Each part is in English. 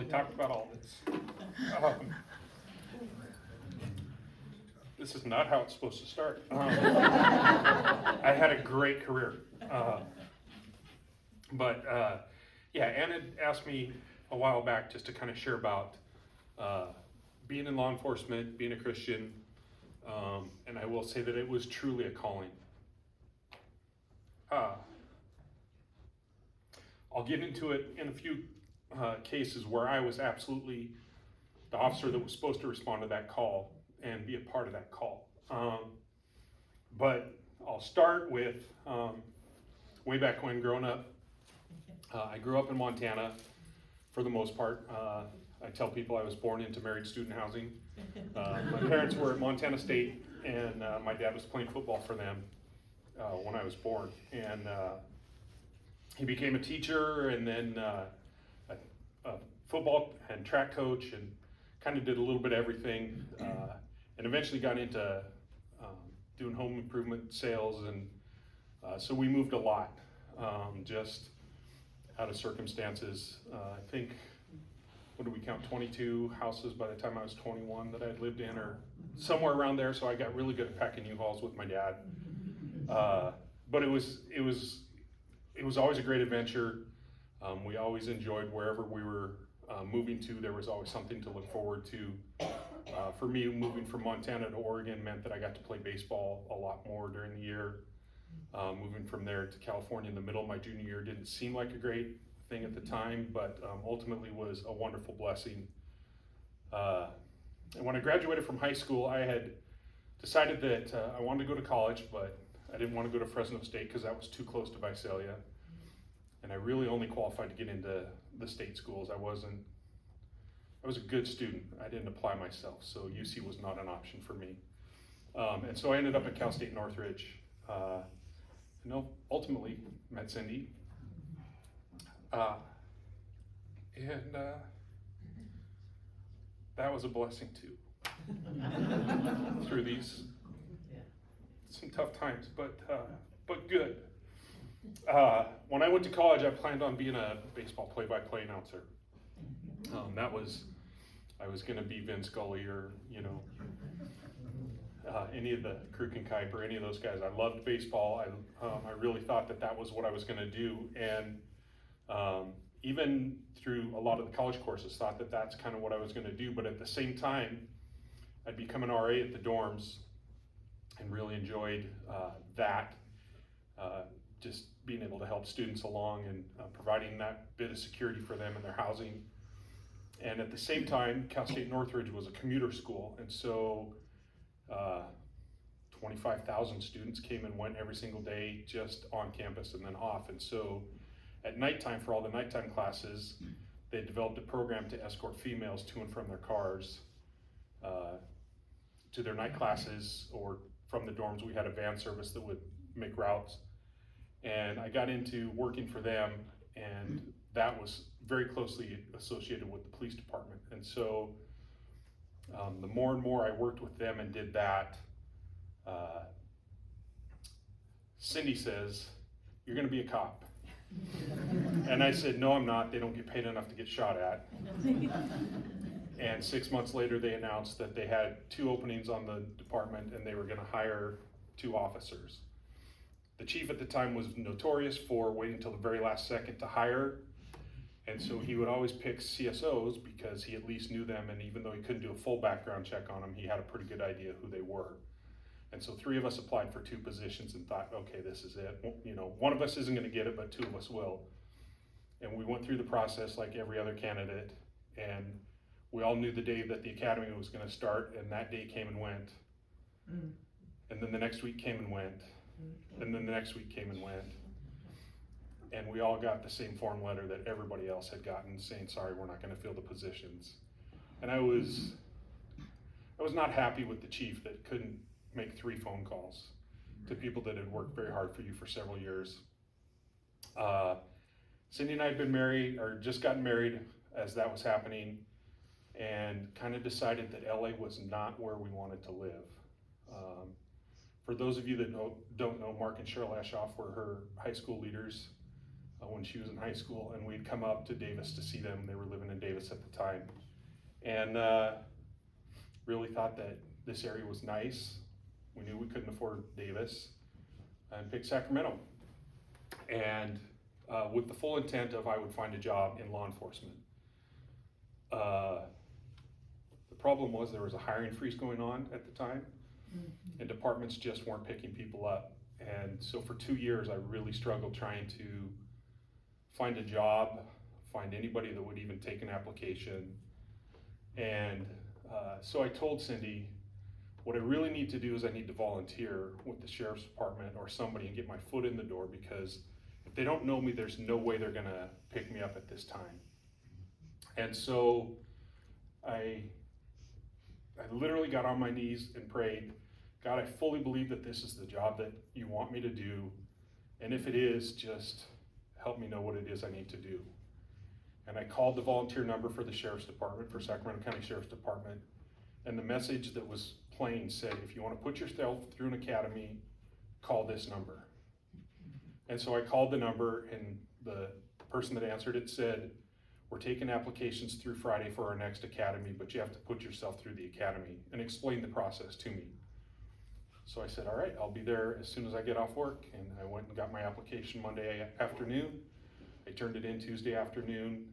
talked about all this. This is not how it's supposed to start. I had a great career. Yeah, Ann had asked me a while back just to kind of share about being in law enforcement, being a Christian, and I will say that it was truly a calling. I'll get into it in a few cases where I was absolutely the officer that was supposed to respond to that call and be a part of that call. But I'll start with way back when growing up. I grew up in Montana for the most part. I tell people I was born into married student housing. My parents were at Montana State, and my dad was playing football for them when I was born. And he became a teacher and then a football and track coach, and kind of did a little bit of everything, and eventually got into doing home improvement sales. And so we moved a lot, just out of circumstances. I think, what do we count, 22 houses by the time I was 21 that I'd lived in, or somewhere around there. So I got really good at packing U-Hauls with my dad. But it was always a great adventure. We always enjoyed wherever we were moving to. There was always something to look forward to. For me, moving from Montana to Oregon meant that I got to play baseball a lot more during the year. Moving from there to California in the middle of my junior year didn't seem like a great thing at the time, but ultimately was a wonderful blessing. And when I graduated from high school, I had decided that I wanted to go to college, but I didn't want to go to Fresno State because that was too close to Visalia. And I really only qualified to get into the state schools. I was a good student. I didn't apply myself, so UC was not an option for me. And so I ended up at Cal State Northridge. Ultimately met Cindy. And that was a blessing too. Through these some tough times, but good. When I went to college, I planned on being a baseball play-by-play announcer. I was going to be Vin Scully or, any of the Kruk and Kuiper, any of those guys. I loved baseball. I really thought that was what I was going to do. And even through a lot of the college courses, thought that that's kind of what I was going to do. But at the same time, I'd become an RA at the dorms and really enjoyed that. Just being able to help students along and providing that bit of security for them in their housing. And at the same time, Cal State Northridge was a commuter school, and so 25,000 students came and went every single day just on campus and then off. And so at nighttime, for all the nighttime classes, they developed a program to escort females to and from their cars to their night classes, or from the dorms. We had a van service that would make routes. And I got into working for them, and that was very closely associated with the police department. And so the more and more I worked with them and did that, Cindy says, "You're gonna be a cop." And I said, "No, I'm not. They don't get paid enough to get shot at." And 6 months later, they announced that they had 2 openings on the department and they were gonna hire 2 officers. The chief at the time was notorious for waiting until the very last second to hire. And so he would always pick CSOs because he at least knew them, and even though he couldn't do a full background check on them, he had a pretty good idea who they were. And so 3 of us applied for 2 positions and thought, okay, this is it. One of us isn't gonna get it, but 2 of us will. And we went through the process like every other candidate, and we all knew the day that the academy was gonna start, and that day came and went. And then the next week came and went. And then the next week came and went. And we all got the same form letter that everybody else had gotten, saying, sorry, we're not gonna fill the positions. And I was not happy with the chief that couldn't make 3 phone calls to people that had worked very hard for you for several years. Cindy and I had been married, or just gotten married as that was happening, and kind of decided that LA was not where we wanted to live. For those of you that don't know, Mark and Cheryl Ashoff were her high school leaders. when she was in high school, and we'd come up to Davis to see them. They were living in Davis at the time, and really thought that this area was nice. We knew we couldn't afford Davis, and picked Sacramento. And with the full intent of I would find a job in law enforcement. The problem was there was a hiring freeze going on at the time, and departments just weren't picking people up. And so for 2 years, I really struggled trying to find a job, find anybody that would even take an application. And so I told Cindy, what I really need to do is I need to volunteer with the sheriff's department or somebody and get my foot in the door, because if they don't know me, there's no way they're gonna pick me up at this time. And so I literally got on my knees and prayed, God, I fully believe that this is the job that you want me to do. And if it is, just help me know what it is I need to do. And I called the volunteer number for the sheriff's department, for Sacramento County Sheriff's Department. And the message that was playing said, if you want to put yourself through an academy, call this number. And so I called the number, and the person that answered it said, we're taking applications through Friday for our next academy, but you have to put yourself through the academy, and explain the process to me. So I said, all right, I'll be there as soon as I get off work. And I went and got my application Monday afternoon. I turned it in Tuesday afternoon.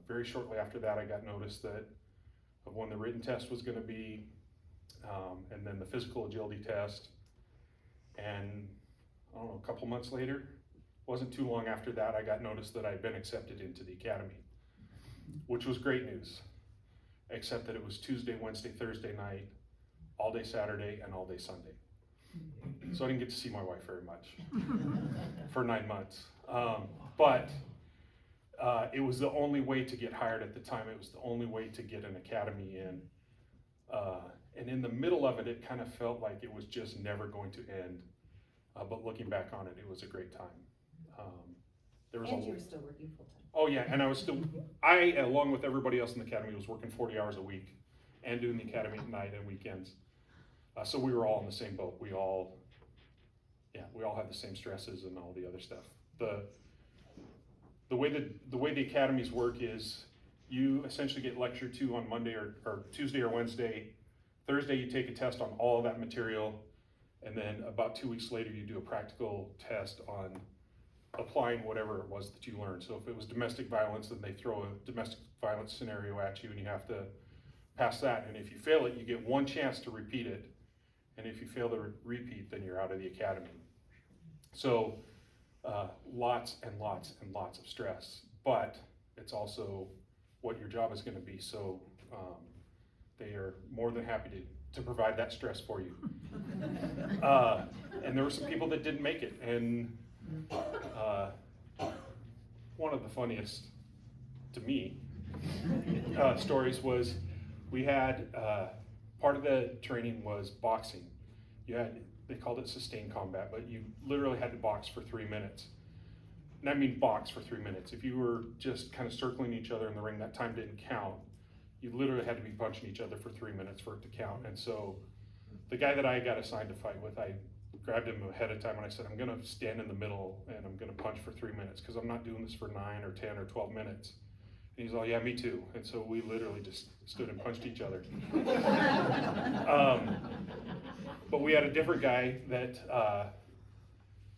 Very shortly after that, I got notice of when the written test was gonna be, and then the physical agility test. And I don't know, a couple months later, wasn't too long after that, I got notice that I'd been accepted into the academy, which was great news, except that it was Tuesday, Wednesday, Thursday night, all day Saturday, and all day Sunday. So I didn't get to see my wife very much for 9 months. But it was the only way to get hired at the time. It was the only way to get an academy in. And in the middle of it, it kind of felt like it was just never going to end. But looking back on it, it was a great time. You were still working full time. Oh yeah, and I, along with everybody else in the academy, was working 40 hours a week and doing the academy at night and weekends. So we were all in the same boat. We all had the same stresses and all the other stuff. The way the academies work is you essentially get lecture 2 on Monday or Tuesday or Wednesday. Thursday you take a test on all of that material, and then about 2 weeks later you do a practical test on applying whatever it was that you learned. So if it was domestic violence, then they throw a domestic violence scenario at you, and you have to pass that. And if you fail it, you get one chance to repeat it. And if you fail to repeat, then you're out of the academy. So lots and lots and lots of stress, but it's also what your job is going to be. So they are more than happy to provide that stress for you. And there were some people that didn't make it. And one of the funniest, to me, stories was we had, part of the training was boxing. They called it sustained combat, but you literally had to box for 3 minutes. And I mean box for 3 minutes. If you were just kind of circling each other in the ring, that time didn't count. You literally had to be punching each other for 3 minutes for it to count. And so the guy that I got assigned to fight with, I grabbed him ahead of time and I said, I'm gonna stand in the middle and I'm gonna punch for 3 minutes, because I'm not doing this for 9 or 10 or 12 minutes. And he's all, yeah, me too. And so we literally just stood and punched each other. But we had a different guy that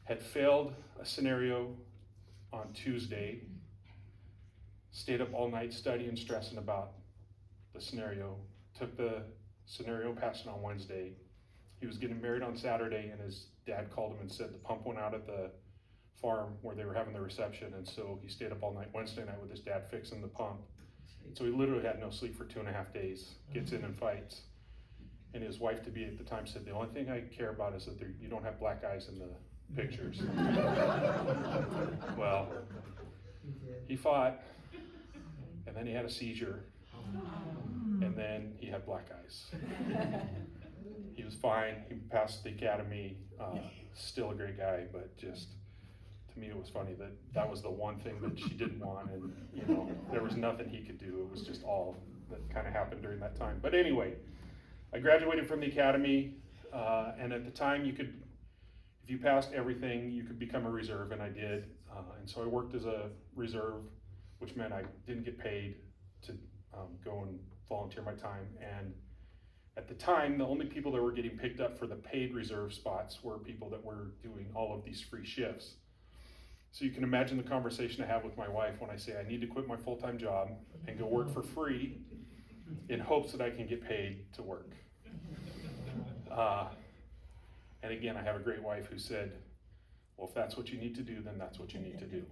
had failed a scenario on Tuesday, stayed up all night studying, stressing about the scenario, took the scenario, passed it on Wednesday. He was getting married on Saturday, and his dad called him and said the pump went out at the farm where they were having the reception, and so he stayed up all night Wednesday night with his dad fixing the pump. So he literally had no sleep for 2.5 days, gets in and fights. And his wife-to-be at the time said, the only thing I care about is that you don't have black eyes in the pictures. Well, he fought, and then he had a seizure, and then he had black eyes. He was fine, he passed the academy, still a great guy, but just, to me it was funny that was the one thing that she didn't want, and there was nothing he could do. It was just all that kind of happened during that time. But anyway, I graduated from the academy, and at the time if if you passed everything, you could become a reserve, and I did. And so I worked as a reserve, which meant I didn't get paid to go and volunteer my time. And at the time, the only people that were getting picked up for the paid reserve spots were people that were doing all of these free shifts. So you can imagine the conversation I have with my wife when I say I need to quit my full-time job and go work for free in hopes that I can get paid to work. And again, I have a great wife who said, well, if that's what you need to do, then that's what you need to do.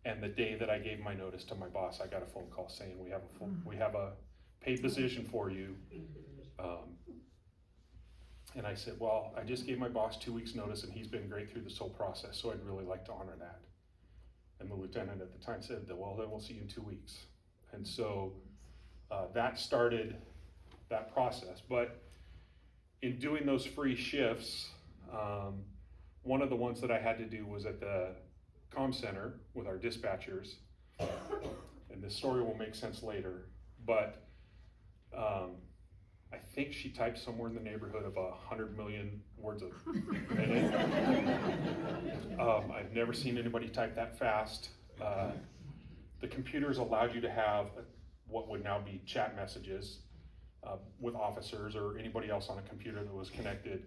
And the day that I gave my notice to my boss, I got a phone call saying, we have a paid position for you. And I said, well, I just gave my boss 2 weeks notice and he's been great through this whole process, so I'd really like to honor that. And the lieutenant at the time said, well, then we'll see you in 2 weeks. And so that started that process. But in doing those free shifts, one of the ones that I had to do was at the comm center with our dispatchers. And this story will make sense later, but I think she typed somewhere in the neighborhood of 100 million words a minute. I've never seen anybody type that fast. The computers allowed you to have what would now be chat messages with officers or anybody else on a computer that was connected.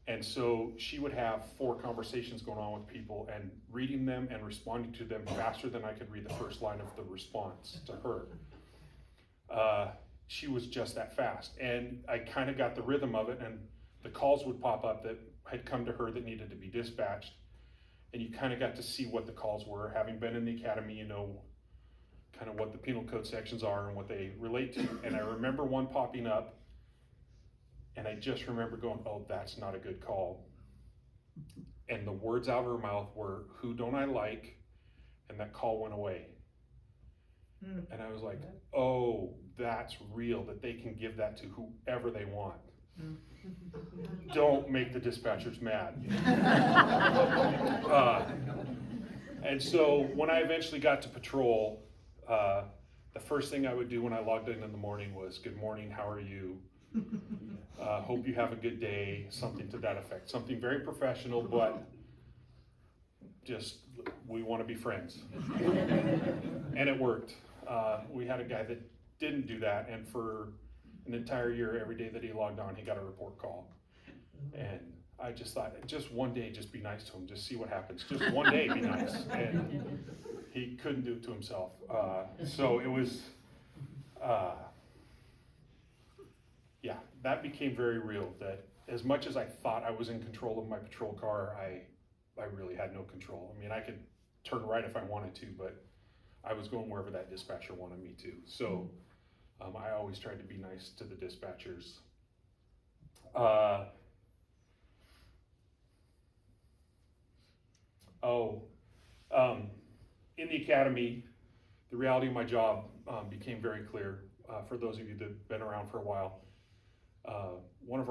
And so she would have 4 conversations going on with people and reading them and responding to them faster than I could read the first line of the response to her. She was just that fast. And I kind of got the rhythm of it, and the calls would pop up that had come to her that needed to be dispatched. And you kind of got to see what the calls were. Having been in the academy, you know kind of what the penal code sections are and what they relate to. And I remember one popping up, and I just remember going, oh, that's not a good call. And the words out of her mouth were, who don't I like? And that call went away. And I was like, oh, that's real, that they can give that to whoever they want. Don't make the dispatchers mad. And so when I eventually got to patrol, the first thing I would do when I logged in the morning was, good morning, how are you? Hope you have a good day, something to that effect. Something very professional, but just, we want to be friends. And it worked. We had a guy that didn't do that, and for an entire year, every day that he logged on, he got a report call. And I just thought, just one day, just be nice to him, just see what happens. Just one day, be nice. And he couldn't do it to himself. So it was, yeah, that became very real, that as much as I thought I was in control of my patrol car, I really had no control. I mean, I could turn right if I wanted to, but I was going wherever that dispatcher wanted me to. So I always tried to be nice to the dispatchers. In the academy, the reality of my job became very clear. For those of you that have been around for a while, one of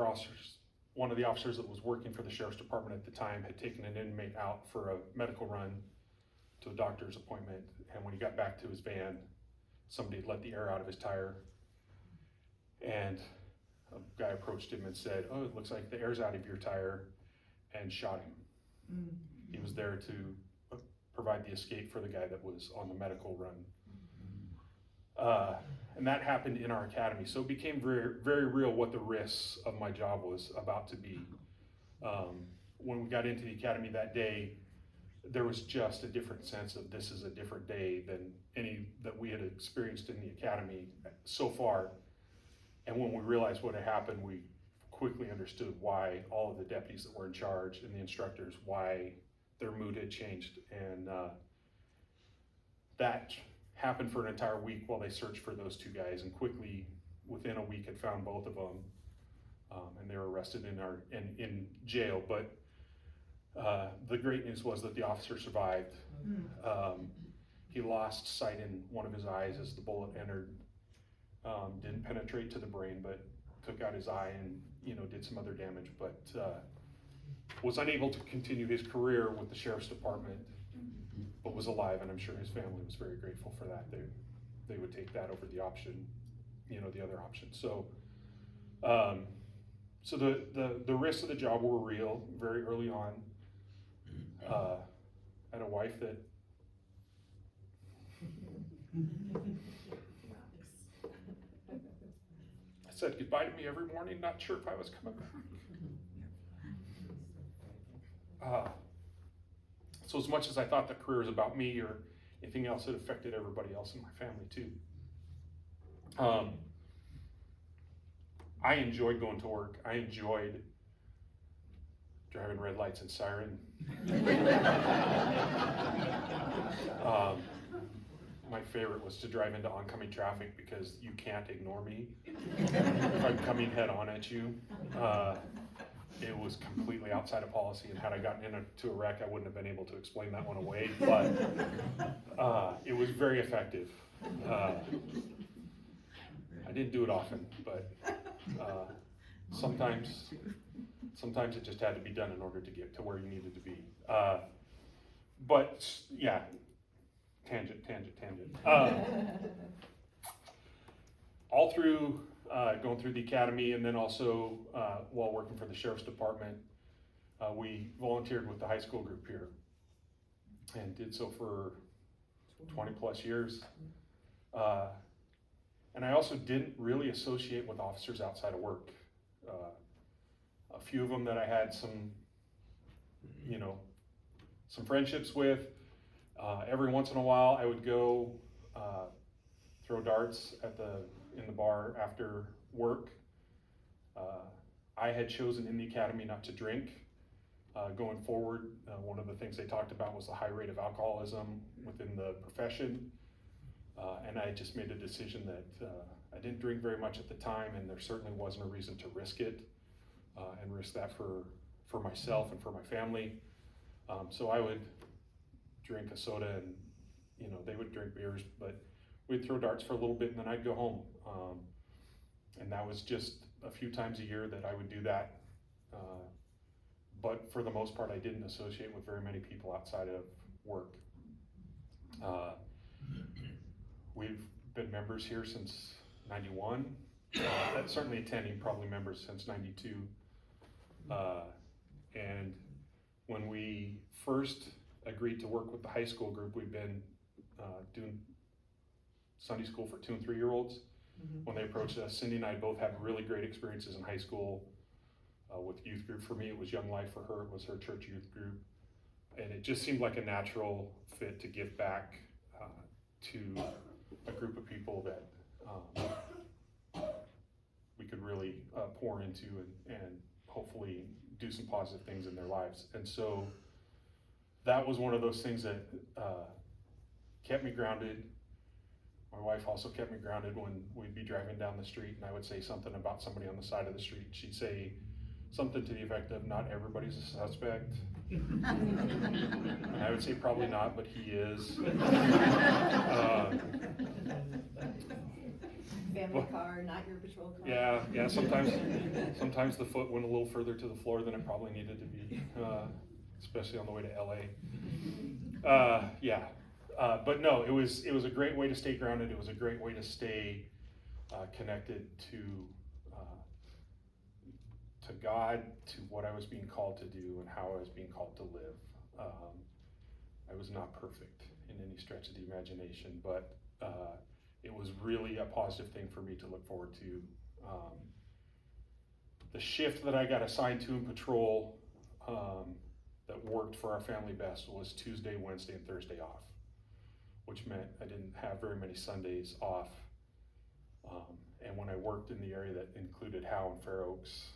the officers that was working for the sheriff's department at the time had taken an inmate out for a medical run to a doctor's appointment, and when he got back to his van, somebody had let the air out of his tire, and a guy approached him and said, oh, it looks like the air's out of your tire, and shot him. He was there to provide the escape for the guy that was on the medical run. And that happened in our academy, so it became very, very real what the risks of my job was about to be. When we got into the academy that day, there was just a different sense of this is a different day than any that we had experienced in the academy so far. And when we realized what had happened, we quickly understood why all of the deputies that were in charge and the instructors, why their mood had changed. And that happened for an entire week while they searched for those 2 guys, and quickly, within a week, had found both of them, and they were arrested in jail. But the great news was that the officer survived. He lost sight in one of his eyes as the bullet entered. Didn't penetrate to the brain, but took out his eye and did some other damage. But was unable to continue his career with the sheriff's department, but was alive, and I'm sure his family was very grateful for that. They would take that over the option, the other option. So So the risks of the job were real very early on. I had a wife that said goodbye to me every morning, not sure if I was coming back. So as much as I thought the career was about me or anything else, it affected everybody else in my family too. I enjoyed going to work. I enjoyed driving red lights and siren. My favorite was to drive into oncoming traffic because you can't ignore me if I'm coming head on at you. It was completely outside of policy, and had I gotten into a wreck, I wouldn't have been able to explain that one away, but it was very effective. I didn't do it often, but sometimes it just had to be done in order to get to where you needed to be. But yeah, tangent. All through going through the academy, and then also while working for the sheriff's department, we volunteered with the high school group here, and did so for 20 plus years. And I also didn't really associate with officers outside of work. A few of them that I had some friendships with. Every once in a while, I would go throw darts in the bar after work. I had chosen in the academy not to drink. Going forward, one of the things they talked about was the high rate of alcoholism within the profession. And I just made a decision that I didn't drink very much at the time, and there certainly wasn't a reason to risk it and risk that for myself and for my family. So I would drink a soda, and they would drink beers, but we'd throw darts for a little bit, and then I'd go home. And that was just a few times a year that I would do that. But for the most part, I didn't associate with very many people outside of work. We've been members here since 91. Certainly attending, probably members since 92. And when we first agreed to work with the high school group, we've been doing Sunday school for 2 and 3 year olds. Mm-hmm. When they approached us, Cindy and I both had really great experiences in high school with youth group. For me, it was Young Life. For her, it was her church youth group. And it just seemed like a natural fit to give back to a group of people that we could really pour into and hopefully do some positive things in their lives. And so that was one of those things that kept me grounded. My wife also kept me grounded when we'd be driving down the street and I would say something about somebody on the side of the street. She'd say something to the effect of, "Not everybody's a suspect." And I would say, "Probably not, but he is." Family car, not your patrol car. Yeah. Sometimes the foot went a little further to the floor than it probably needed to be, especially on the way to LA. But no, it was a great way to stay grounded. It was a great way to stay connected to God, to what I was being called to do and how I was being called to live. I was not perfect in any stretch of the imagination, but it was really a positive thing for me to look forward to. The shift that I got assigned to in patrol that worked for our family best was Tuesday, Wednesday, and Thursday off, which meant I didn't have very many Sundays off. And when I worked in the area that included Howe and Fair Oaks,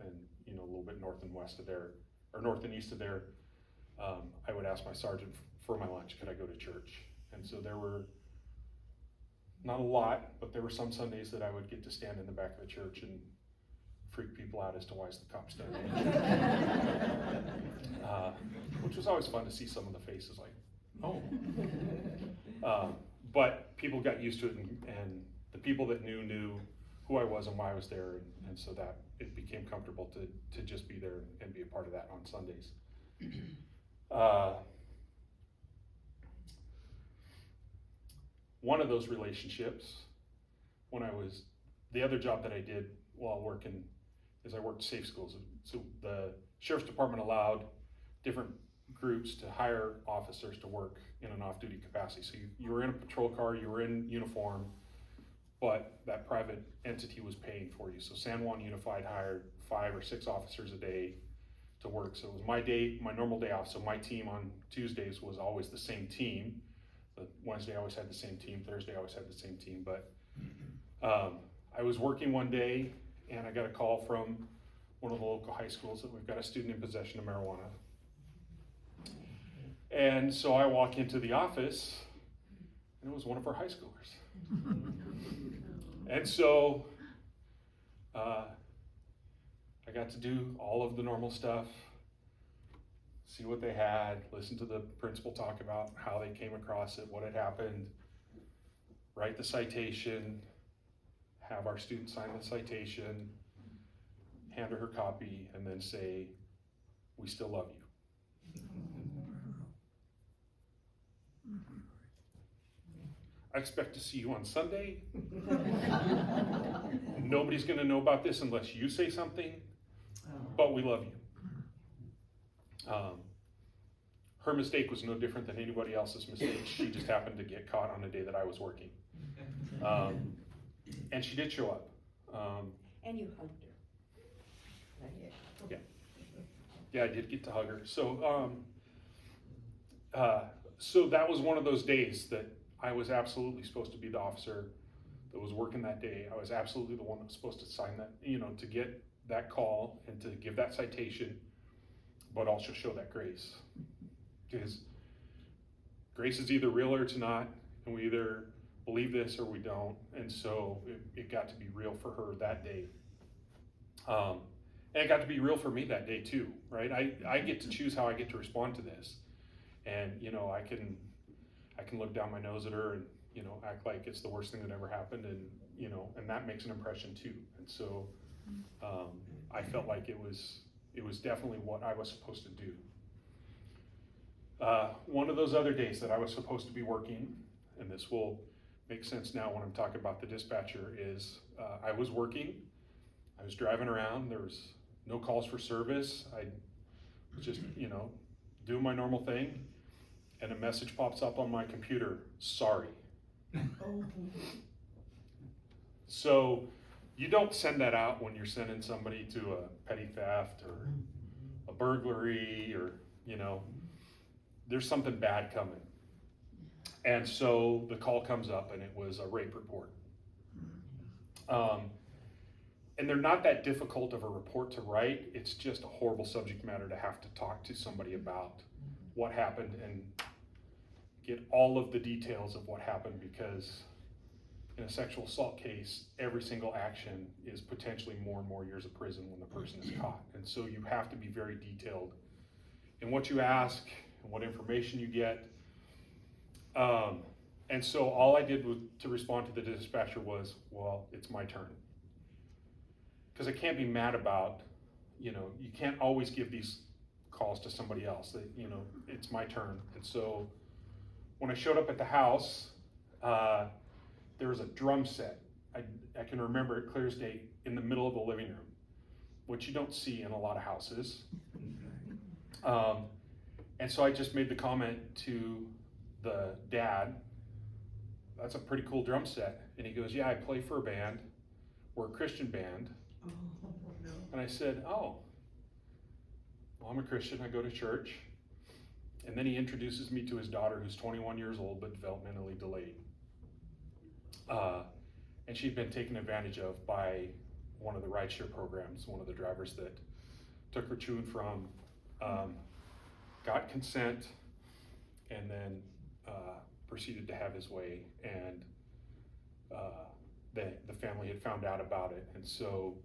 and a little bit north and west of there, or north and east of there, I would ask my sergeant for my lunch, could I go to church? And so there were not a lot, but there were some Sundays that I would get to stand in the back of the church and freak people out as to why is the cop standing. Which was always fun to see some of the faces like, oh. But people got used to it, and the people that knew who I was and why I was there, and so that it became comfortable to just be there and be a part of that on Sundays. One of those relationships, the other job that I did while working is I worked safe schools. So the sheriff's department allowed different groups to hire officers to work in an off-duty capacity. So you were in a patrol car, you were in uniform, but that private entity was paying for you. So San Juan Unified hired 5 or 6 officers a day to work. So it was my day, my normal day off. So my team on Tuesdays was always the same team. But Wednesday I always had the same team, Thursday I always had the same team. But I was working one day and I got a call from one of the local high schools that we've got a student in possession of marijuana. And so I walk into the office and it was one of our high schoolers. And so I got to do all of the normal stuff, see what they had, listen to the principal talk about how they came across it, what had happened, write the citation, have our student sign the citation, hand her her copy, and then say, "We still love you." I expect to see you on Sunday. Nobody's gonna know about this unless you say something, but we love you. Her mistake was no different than anybody else's mistake. She just happened to get caught on a day that I was working. And she did show up. And you hugged her. Yeah. Yeah, I did get to hug her. So, so that was one of those days that I was absolutely supposed to be the officer that was working that day. I was absolutely the one that was supposed to sign that, to get that call and to give that citation, but also show that grace. Because grace is either real or it's not, and we either believe this or we don't. And so it got to be real for her that day. And it got to be real for me that day too, right? I get to choose how I get to respond to this. And, I can look down my nose at her and, act like it's the worst thing that ever happened, and, and that makes an impression too. And so, I felt like it was definitely what I was supposed to do. One of those other days that I was supposed to be working, and this will make sense now when I'm talking about the dispatcher, is I was working, I was driving around, there was no calls for service, I was just, doing my normal thing, and a message pops up on my computer, "Sorry." So you don't send that out when you're sending somebody to a petty theft or a burglary, or, there's something bad coming. And so the call comes up and it was a rape report. And they're not that difficult of a report to write. It's just a horrible subject matter to have to talk to somebody about what happened and get all of the details of what happened, because in a sexual assault case, every single action is potentially more and more years of prison when the person is caught. And so you have to be very detailed in what you ask and what information you get. And so all I did to respond to the dispatcher was, "Well, it's my turn." Because I can't be mad about, you can't always give these calls to somebody else. That, it's my turn. And so when I showed up at the house, there was a drum set. I can remember it clear as day, in the middle of the living room, which you don't see in a lot of houses. And so I just made the comment to the dad, "That's a pretty cool drum set." And he goes, "Yeah, I play for a band. We're a Christian band." And I said, "Oh, well, I'm a Christian, I go to church." And then he introduces me to his daughter, who's 21 years old, but developmentally delayed. And she'd been taken advantage of by one of the rideshare programs, one of the drivers that took her to and from, got consent, and then proceeded to have his way. And the family had found out about it. And so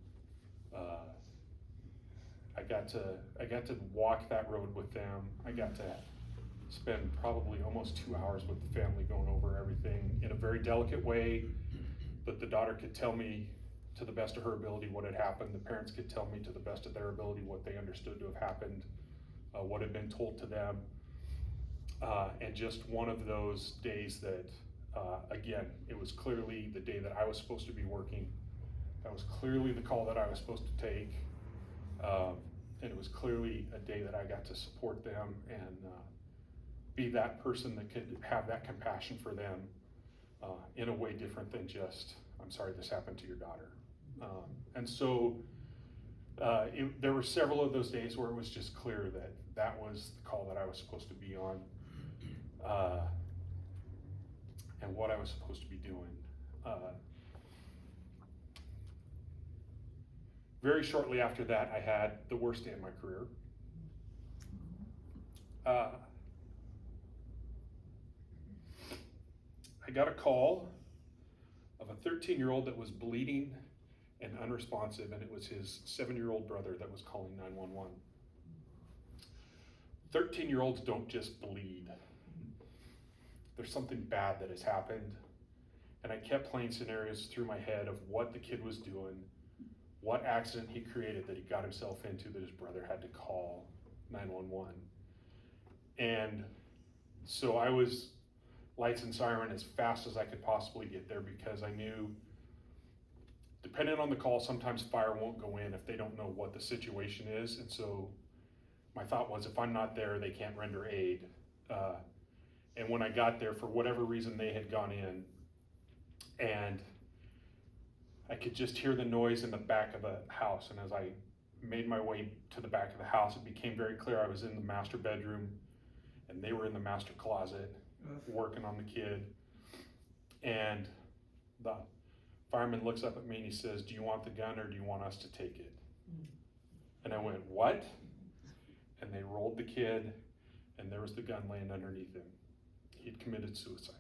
I got to walk that road with them. I got to spend probably almost 2 hours with the family, going over everything in a very delicate way, that the daughter could tell me to the best of her ability what had happened. The parents could tell me to the best of their ability what they understood to have happened, what had been told to them. And just one of those days that, again, it was clearly the day that I was supposed to be working. That was clearly the call that I was supposed to take. And it was clearly a day that I got to support them and be that person that could have that compassion for them in a way different than just, I'm sorry this happened to your daughter. And so there were several of those days where it was just clear that that was the call that I was supposed to be on, and what I was supposed to be doing. Very shortly after that, I had the worst day of my career. I got a call of a 13-year-old that was bleeding and unresponsive, and it was his 7-year-old brother that was calling 911. 13-year-olds don't just bleed. There's something bad that has happened, and I kept playing scenarios through my head of what the kid was doing, what accident he created that he got himself into that his brother had to call 911. And so I was lights and siren as fast as I could possibly get there, because I knew, depending on the call, sometimes fire won't go in if they don't know what the situation is. And so my thought was, if I'm not there, they can't render aid. And when I got there, for whatever reason, they had gone in, and I could just hear the noise in the back of the house. And as I made my way to the back of the house, it became very clear I was in the master bedroom, and they were in the master closet working on the kid. And the fireman looks up at me and he says, "Do you want the gun, or do you want us to take it?" And I went, "What?" And they rolled the kid, and there was the gun laying underneath him. He'd committed suicide.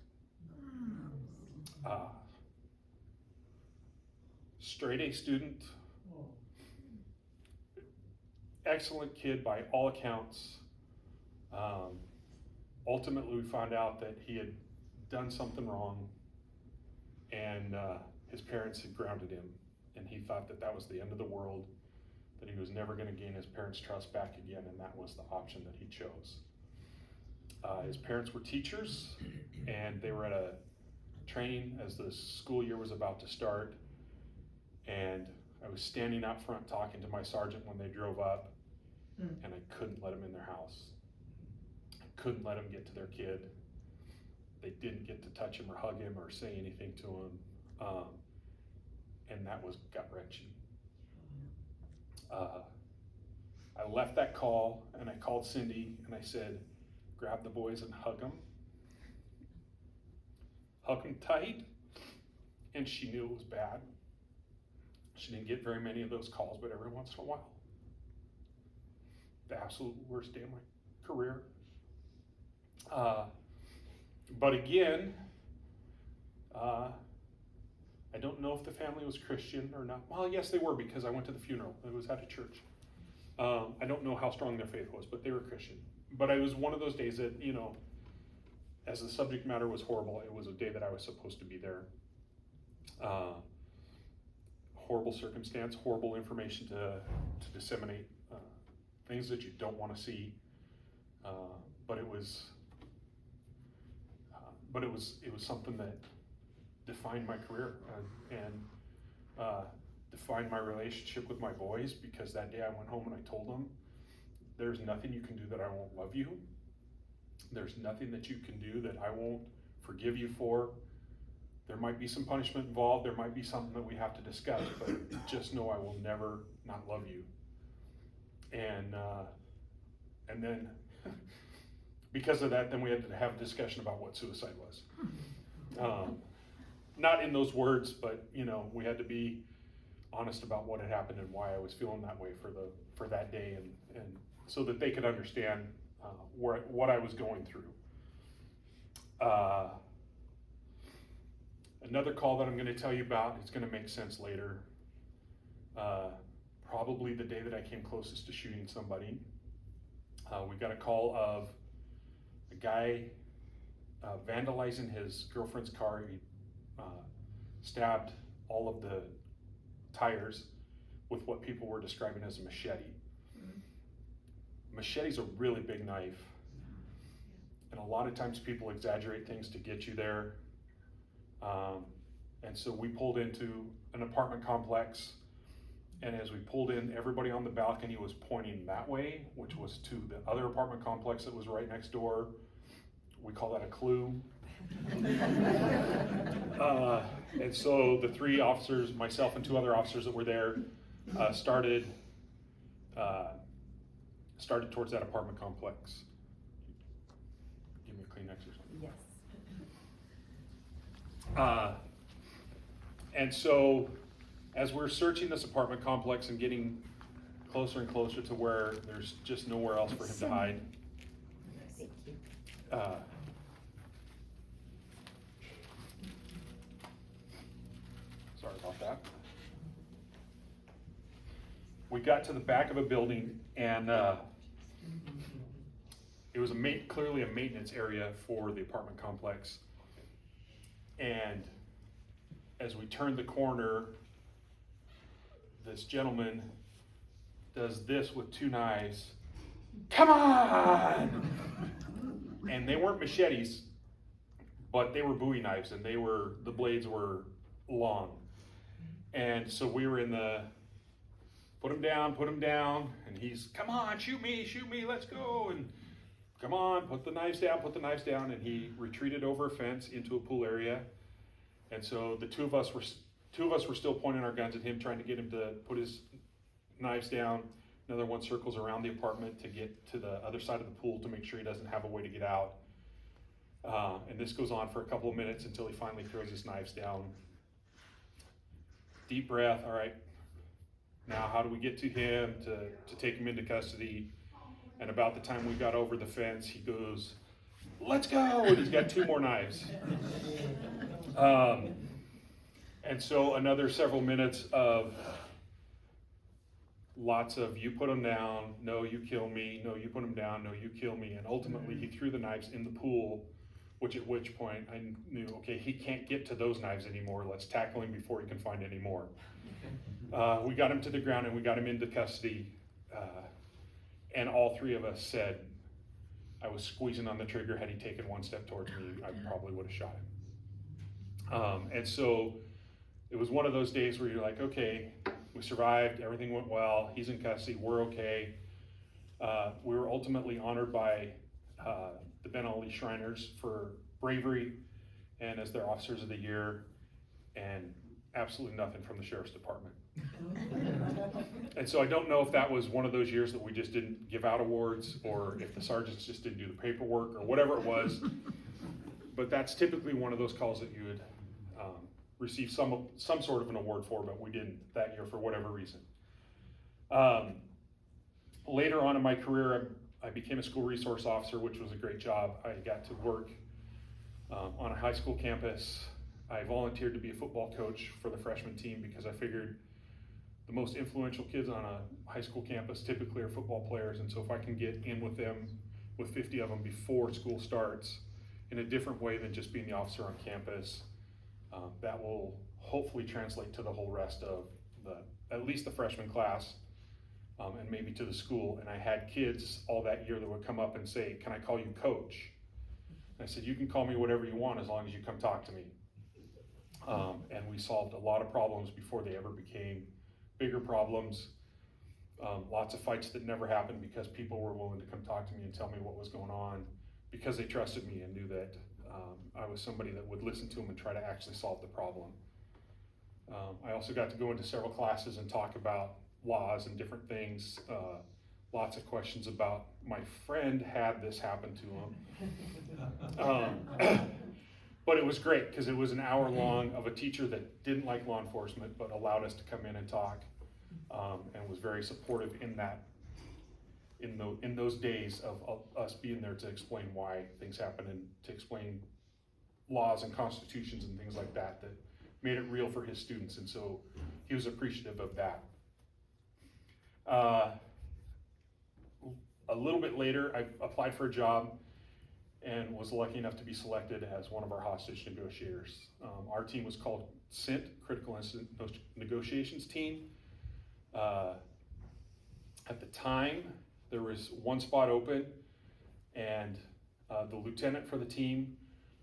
Straight A student, excellent kid by all accounts. Ultimately, we found out that he had done something wrong, and his parents had grounded him, and he thought that that was the end of the world, that he was never going to gain his parents' trust back again, and that was the option that he chose. His parents were teachers, and they were at a training as the school year was about to start, and I was standing out front talking to my sergeant when they drove up, and I couldn't let them in their house. I couldn't let them get to their kid. They didn't get to touch him or hug him or say anything to him, and that was gut-wrenching. I left that call, and I called Cindy, and I said, "Grab the boys and hug them. Hug them tight." And she knew it was bad. She didn't get very many of those calls, but every once in a while. The absolute worst day of my career. But again, I don't know if the family was Christian or not. Well, yes, they were, because I went to the funeral. It was at a church. I don't know how strong their faith was, but they were Christian. But it was one of those days that, you know, as the subject matter was horrible, it was a day that I was supposed to be there. Horrible circumstance, horrible information to disseminate, things that you don't want to see. But it was something that defined my career and defined my relationship with my boys, because that day I went home and I told them, "There's nothing you can do that I won't love you. There's nothing that you can do that I won't forgive you for. There might be some punishment involved. There might be something that we have to discuss, but just know I will never not love you." And then because of that, then we had to have a discussion about what suicide was. Not in those words, but you know, we had to be honest about what had happened and why I was feeling that way for that day, and so that they could understand what I was going through. Another call that I'm going to tell you about, it's going to make sense later. Probably the day that I came closest to shooting somebody. We got a call of a guy vandalizing his girlfriend's car. He stabbed all of the tires with what people were describing as a machete. Machete's a really big knife, and a lot of times people exaggerate things to get you there. And so we pulled into an apartment complex, and as we pulled in, everybody on the balcony was pointing that way, which was to the other apartment complex that was right next door. We call that a clue. And so the three officers, myself and two other officers that were there, started towards that apartment complex. Give me a Kleenex or something. Yes. And so as we're searching this apartment complex and getting closer and closer to where there's just nowhere else for him to hide, Thank you. sorry about that. We got to the back of a building, and it was clearly a maintenance area for the apartment complex. And as we turned the corner, this gentleman does this with two knives. Come on! And they weren't machetes, but they were Bowie knives, and the blades were long. And so we were in the put him down, and he's, come on, shoot me, let's go, and come on, put the knives down, and he retreated over a fence into a pool area. And so the two of us were still pointing our guns at him, trying to get him to put his knives down. Another one circles around the apartment to get to the other side of the pool to make sure he doesn't have a way to get out. And this goes on for a couple of minutes until he finally throws his knives down. Deep breath, all right. Now how do we get to him to take him into custody? And about the time we got over the fence, he goes, let's go, and he's got two more knives. And so another several minutes of lots of, you put him down, no, you kill me, no, you put him down, no, you kill me, and ultimately he threw the knives in the pool, at which point I knew, okay, he can't get to those knives anymore, let's tackle him before he can find any more. We got him to the ground and we got him into custody, and all three of us said, I was squeezing on the trigger. Had he taken one step towards me, I probably would have shot him. And so it was one of those days where you're like, okay, we survived, everything went well, he's in custody, we're okay. We were ultimately honored by the Ben Ali Shriners for bravery and as their officers of the year, and absolutely nothing from the sheriff's department. And so I don't know if that was one of those years that we just didn't give out awards, or if the sergeants just didn't do the paperwork, or whatever it was. But that's typically one of those calls that you would receive some sort of an award for, but we didn't that year for whatever reason. Later on in my career, I became a school resource officer, which was a great job. I got to work on a high school campus. I volunteered to be a football coach for the freshman team because I figured the most influential kids on a high school campus typically are football players, and so if I can get in with them, with 50 of them before school starts, in a different way than just being the officer on campus, that will hopefully translate to the whole rest of at least the freshman class, and maybe to the school. And I had kids all that year that would come up and say, can I call you coach? And I said, you can call me whatever you want as long as you come talk to me. And we solved a lot of problems before they ever became bigger problems. Lots of fights that never happened because people were willing to come talk to me and tell me what was going on, because they trusted me and knew that I was somebody that would listen to them and try to actually solve the problem. I also got to go into several classes and talk about laws and different things. Lots of questions about, my friend had this happen to him. But it was great because it was an hour long of a teacher that didn't like law enforcement but allowed us to come in and talk, and was very supportive in that, in those days of us being there to explain why things happen and to explain laws and constitutions and things like that made it real for his students, and so he was appreciative of that. A little bit later, I applied for a job and was lucky enough to be selected as one of our hostage negotiators. Our team was called CINT, Critical Incident Negotiations Team. At the time, there was one spot open, and the lieutenant for the team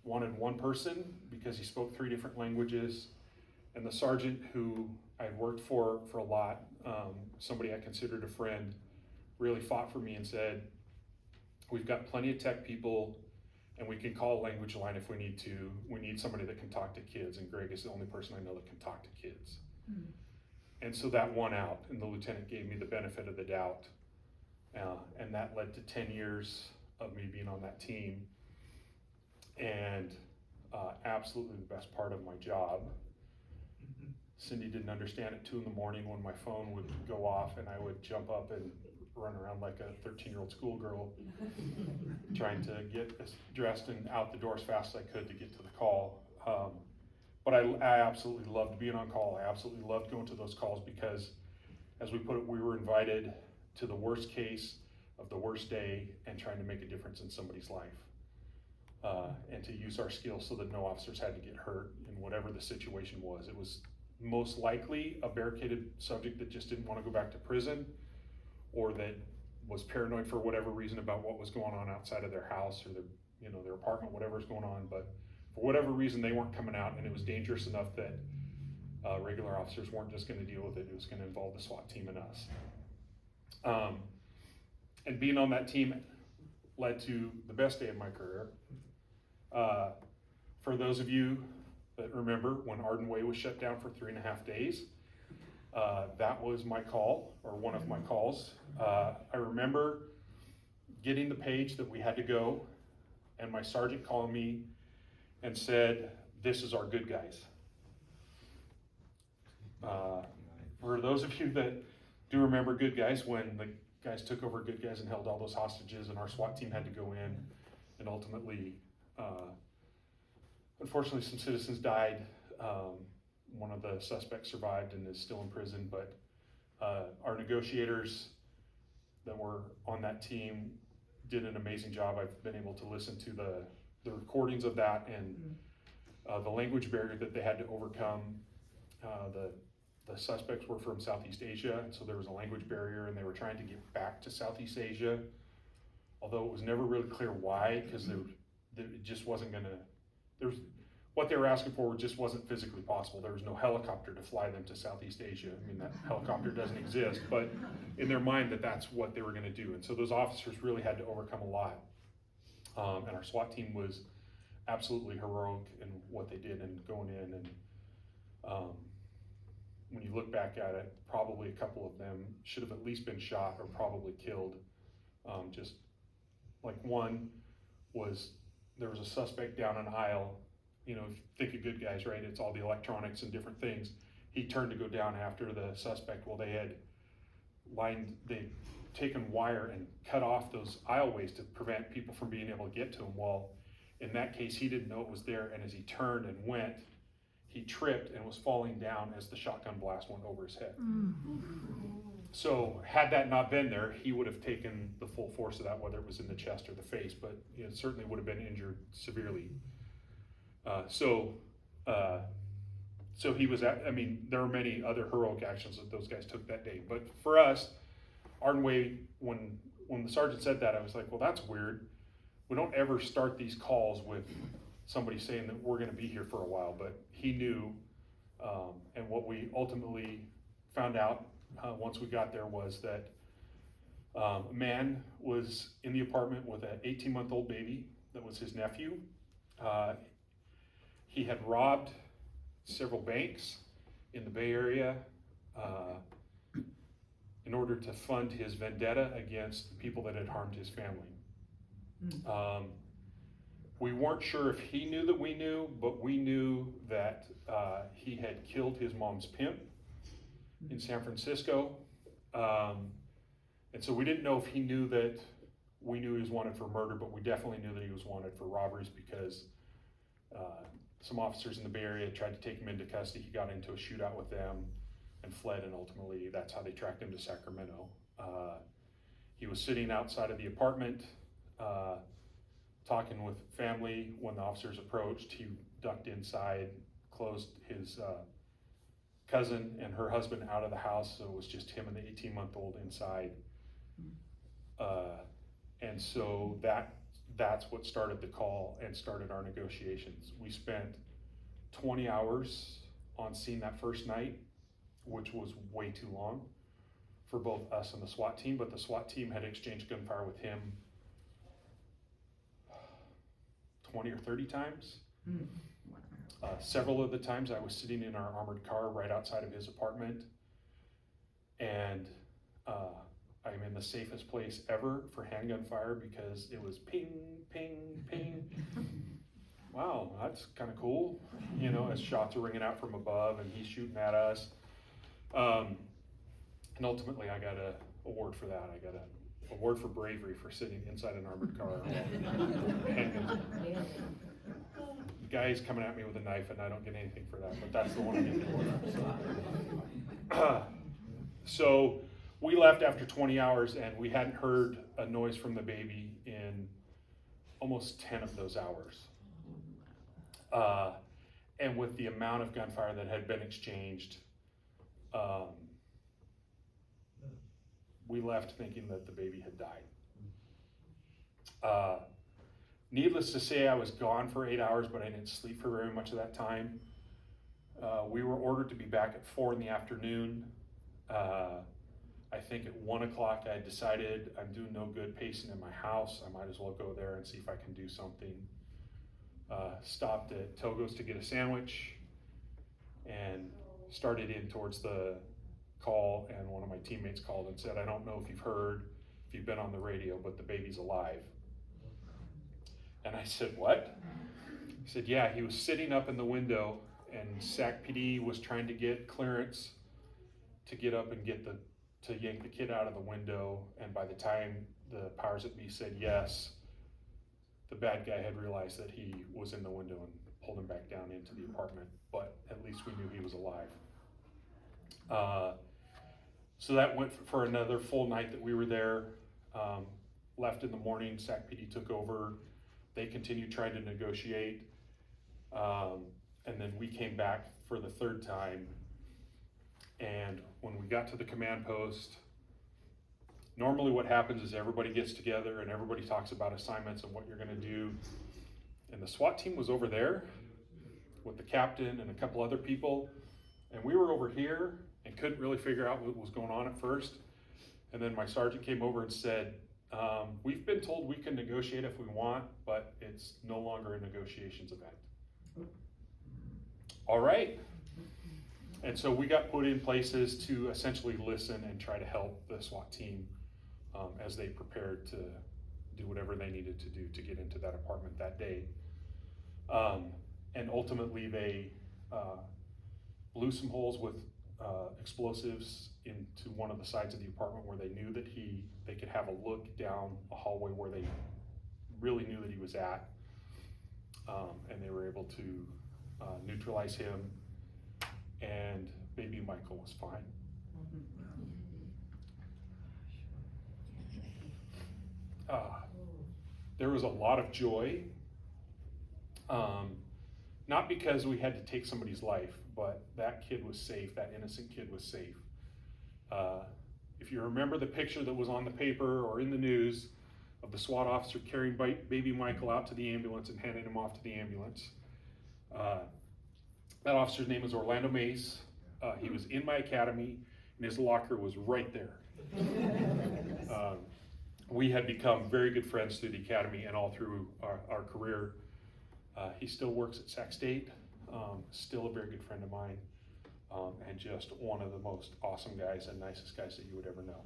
wanted one person because he spoke 3 different languages And the sergeant who I'd worked for a lot, somebody I considered a friend, really fought for me and said, we've got plenty of tech people and we can call a language line if we need to. We need somebody that can talk to kids, and Greg is the only person I know that can talk to kids. Mm-hmm. And so that won out, and the lieutenant gave me the benefit of the doubt. And that led to 10 years of me being on that team. And absolutely the best part of my job. Cindy didn't understand at 2 in the morning when my phone would go off and I would jump up and run around like a 13-year-old schoolgirl trying to get dressed and out the door as fast as I could to get to the call. But I absolutely loved being on call. I absolutely loved going to those calls because, as we put it, we were invited to the worst case of the worst day and trying to make a difference in somebody's life. And to use our skills so that no officers had to get hurt in whatever the situation was. It was most likely a barricaded subject that just didn't want to go back to prison, or that was paranoid for whatever reason about what was going on outside of their house or their apartment, whatever's going on. But for whatever reason, they weren't coming out, and it was dangerous enough that regular officers weren't just going to deal with it. It was going to involve the SWAT team and us. And being on that team led to the best day of my career. For those of you that remember when Arden Way was shut down for 3.5 days, that was my call, or one of my calls. I remember getting the page that we had to go, and my sergeant calling me and said, "This is our good guys." For those of you that do remember Good Guys, when the guys took over Good Guys and held all those hostages, and our SWAT team had to go in, and ultimately, unfortunately, some citizens died. One of the suspects survived and is still in prison, but our negotiators that were on that team did an amazing job. I've been able to listen to the recordings of that, and the language barrier that they had to overcome. The suspects were from Southeast Asia, and so there was a language barrier, and they were trying to get back to Southeast Asia, although it was never really clear why, because it just wasn't what they were asking for just wasn't physically possible. There was no helicopter to fly them to Southeast Asia. I mean, that helicopter doesn't exist, but in their mind that's what they were going to do. And so those officers really had to overcome a lot. And our SWAT team was absolutely heroic in what they did and going in. And when you look back at it, probably a couple of them should have at least been shot or probably killed. Just like one was, there was a suspect down an aisle. If you think of Good Guys, right? It's all the electronics and different things. He turned to go down after the suspect. Well, they'd taken wire and cut off those aisleways to prevent people from being able to get to him. Well, in that case, he didn't know it was there, and as he turned and went, he tripped and was falling down as the shotgun blast went over his head. So had that not been there, he would have taken the full force of that, whether it was in the chest or the face, but it certainly would have been injured severely. So he was there were many other heroic actions that those guys took that day. But for us, Arden Way, when the sergeant said that, I was like, well, that's weird. We don't ever start these calls with somebody saying that we're going to be here for a while, but he knew. And what we ultimately found out once we got there was that a man was in the apartment with an 18-month-old baby that was his nephew. He had robbed several banks in the Bay Area in order to fund his vendetta against the people that had harmed his family. We weren't sure if he knew that we knew, but we knew that he had killed his mom's pimp in San Francisco. And so we didn't know if he knew that we knew he was wanted for murder, but we definitely knew that he was wanted for robberies because some officers in the Bay Area tried to take him into custody. He got into a shootout with them and fled, and ultimately that's how they tracked him to Sacramento. He was sitting outside of the apartment talking with family. When the officers approached, he ducked inside, closed his cousin and her husband out of the house, so it was just him and the 18-month-old inside. And so that's what started the call and started our negotiations. We spent 20 hours on scene that first night, which was way too long for both us and the SWAT team, but the SWAT team had exchanged gunfire with him 20 or 30 times. Several of the times I was sitting in our armored car right outside of his apartment, and I'm in the safest place ever for handgun fire because it was ping, ping, ping. Wow, that's kind of cool, you know, as shots are ringing out from above and he's shooting at us. And ultimately I got an award for that. I got an award for bravery for sitting inside an armored car. The guy's coming at me with a knife and I don't get anything for that, but that's the one I get the award for. So we left after 20 hours and we hadn't heard a noise from the baby in almost 10 of those hours. And with the amount of gunfire that had been exchanged, we left thinking that the baby had died. Needless to say, I was gone for 8 hours, but I didn't sleep for very much of that time. We were ordered to be back at 4 in the afternoon. I think at 1 o'clock I decided I'm doing no good pacing in my house. I might as well go there and see if I can do something. Stopped at Togo's to get a sandwich and started in towards the call, and one of my teammates called and said, I don't know if you've heard, if you've been on the radio, but the baby's alive. And I said, what? He said, yeah, he was sitting up in the window and SAC PD was trying to get clearance to get up and to yank the kid out of the window, and by the time the powers that be said yes, the bad guy had realized that he was in the window and pulled him back down into the apartment, but at least we knew he was alive. So that went for another full night that we were there. Left in the morning, SAC PD took over. They continued trying to negotiate. And then we came back for the third time. And when we got to the command post, normally what happens is everybody gets together and everybody talks about assignments and what you're gonna do. And the SWAT team was over there with the captain and a couple other people. And we were over here and couldn't really figure out what was going on at first. And then my sergeant came over and said, we've been told we can negotiate if we want, but it's no longer a negotiations event. All right. And so we got put in places to essentially listen and try to help the SWAT team as they prepared to do whatever they needed to do to get into that apartment that day. And ultimately they blew some holes with explosives into one of the sides of the apartment where they knew that they could have a look down a hallway where they really knew that he was at. And they were able to neutralize him, and baby Michael was fine. There was a lot of joy, not because we had to take somebody's life, but that kid was safe, that innocent kid was safe. If you remember the picture that was on the paper or in the news of the SWAT officer carrying baby Michael out to the ambulance and handing him off to the ambulance, that officer's name was Orlando Mace. He was in my academy and his locker was right there. We had become very good friends through the academy and all through our career. He still works at Sac State, still a very good friend of mine, and just one of the most awesome guys and nicest guys that you would ever know.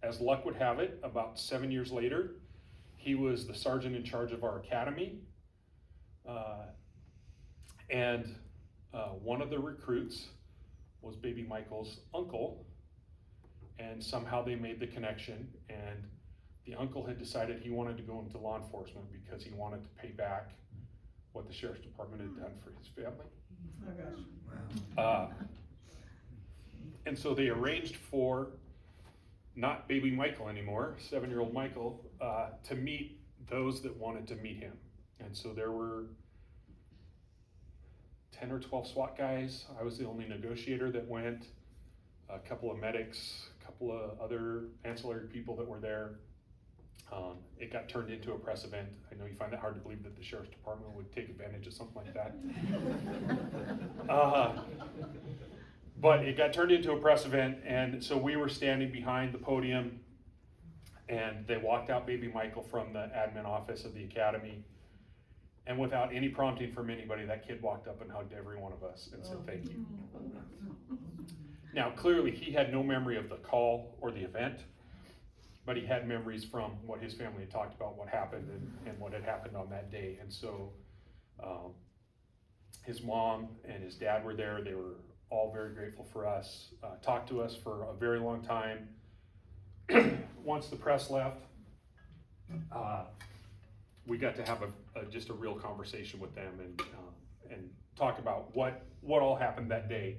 As luck would have it, about 7 years later, he was the sergeant in charge of our academy. And one of the recruits was baby Michael's uncle, and somehow they made the connection, and the uncle had decided he wanted to go into law enforcement because he wanted to pay back what the sheriff's department had done for his family. Oh gosh. Wow. And so they arranged for not baby Michael anymore, 7-year-old Michael, to meet those that wanted to meet him. And so there were 10 or 12 SWAT guys. I was the only negotiator that went, a couple of medics, a couple of other ancillary people that were there. It got turned into a press event. I know you find it hard to believe that the sheriff's department would take advantage of something like that. But it got turned into a press event, and so we were standing behind the podium, and they walked out baby Michael from the admin office of the academy. And without any prompting from anybody, that kid walked up and hugged every one of us and said, "Thank you." Now, clearly, he had no memory of the call or the event, but he had memories from what his family had talked about, what happened and what had happened on that day. And so his mom and his dad were there. They were all very grateful for us, talked to us for a very long time. Once the press left, we got to have just a real conversation with them and talk about what all happened that day.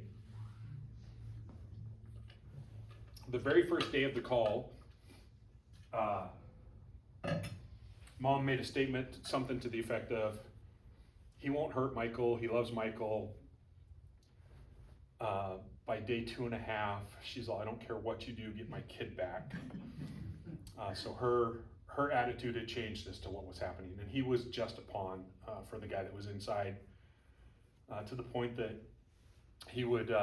The very first day of the call, Mom made a statement, something to the effect of, "He won't hurt Michael, he loves Michael." By day 2.5, she's all, "I don't care what you do, get my kid back." So her attitude had changed as to what was happening, and he was just a pawn for the guy that was inside, to the point that he would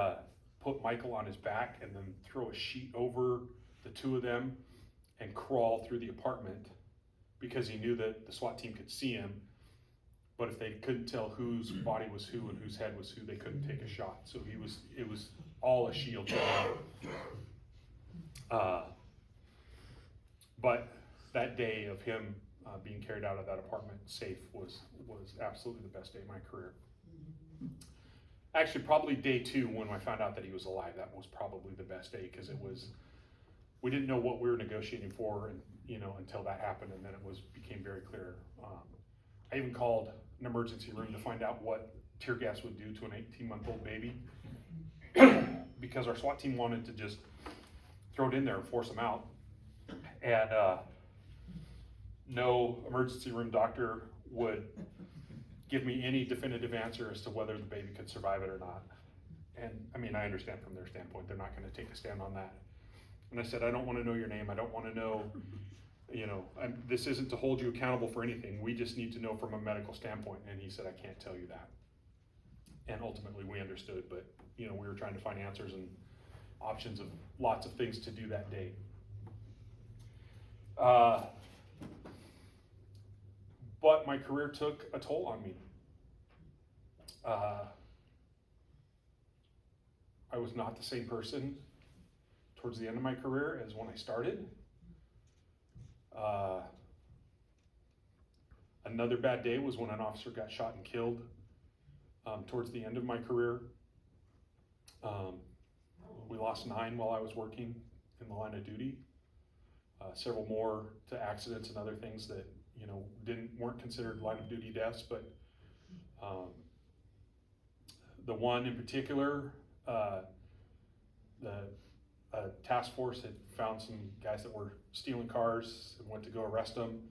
put Michael on his back and then throw a sheet over the two of them and crawl through the apartment, because he knew that the SWAT team could see him, but if they couldn't tell whose body was who and whose head was who, they couldn't take a shot. So it was all a shield. But that day of him being carried out of that apartment safe was absolutely the best day of my career. Actually, probably day 2, when I found out that he was alive, that was probably the best day, because we didn't know what we were negotiating for, and until that happened, and then became very clear. I even called an emergency room to find out what tear gas would do to an 18-month-old baby, because our SWAT team wanted to just throw it in there and force him out. And no emergency room doctor would give me any definitive answer as to whether the baby could survive it or not. And I mean, I understand from their standpoint, they're not going to take a stand on that. And I said, "I don't want to know your name. I don't want to know, this isn't to hold you accountable for anything. We just need to know from a medical standpoint." And he said, "I can't tell you that." And ultimately we understood, but we were trying to find answers and options of lots of things to do that day. But my career took a toll on me. I was not the same person towards the end of my career as when I started. Another bad day was when an officer got shot and killed towards the end of my career. We lost 9 while I was working in the line of duty. Several more to accidents and other things that weren't considered line of duty deaths, but the one in particular, the task force had found some guys that were stealing cars and went to go arrest them,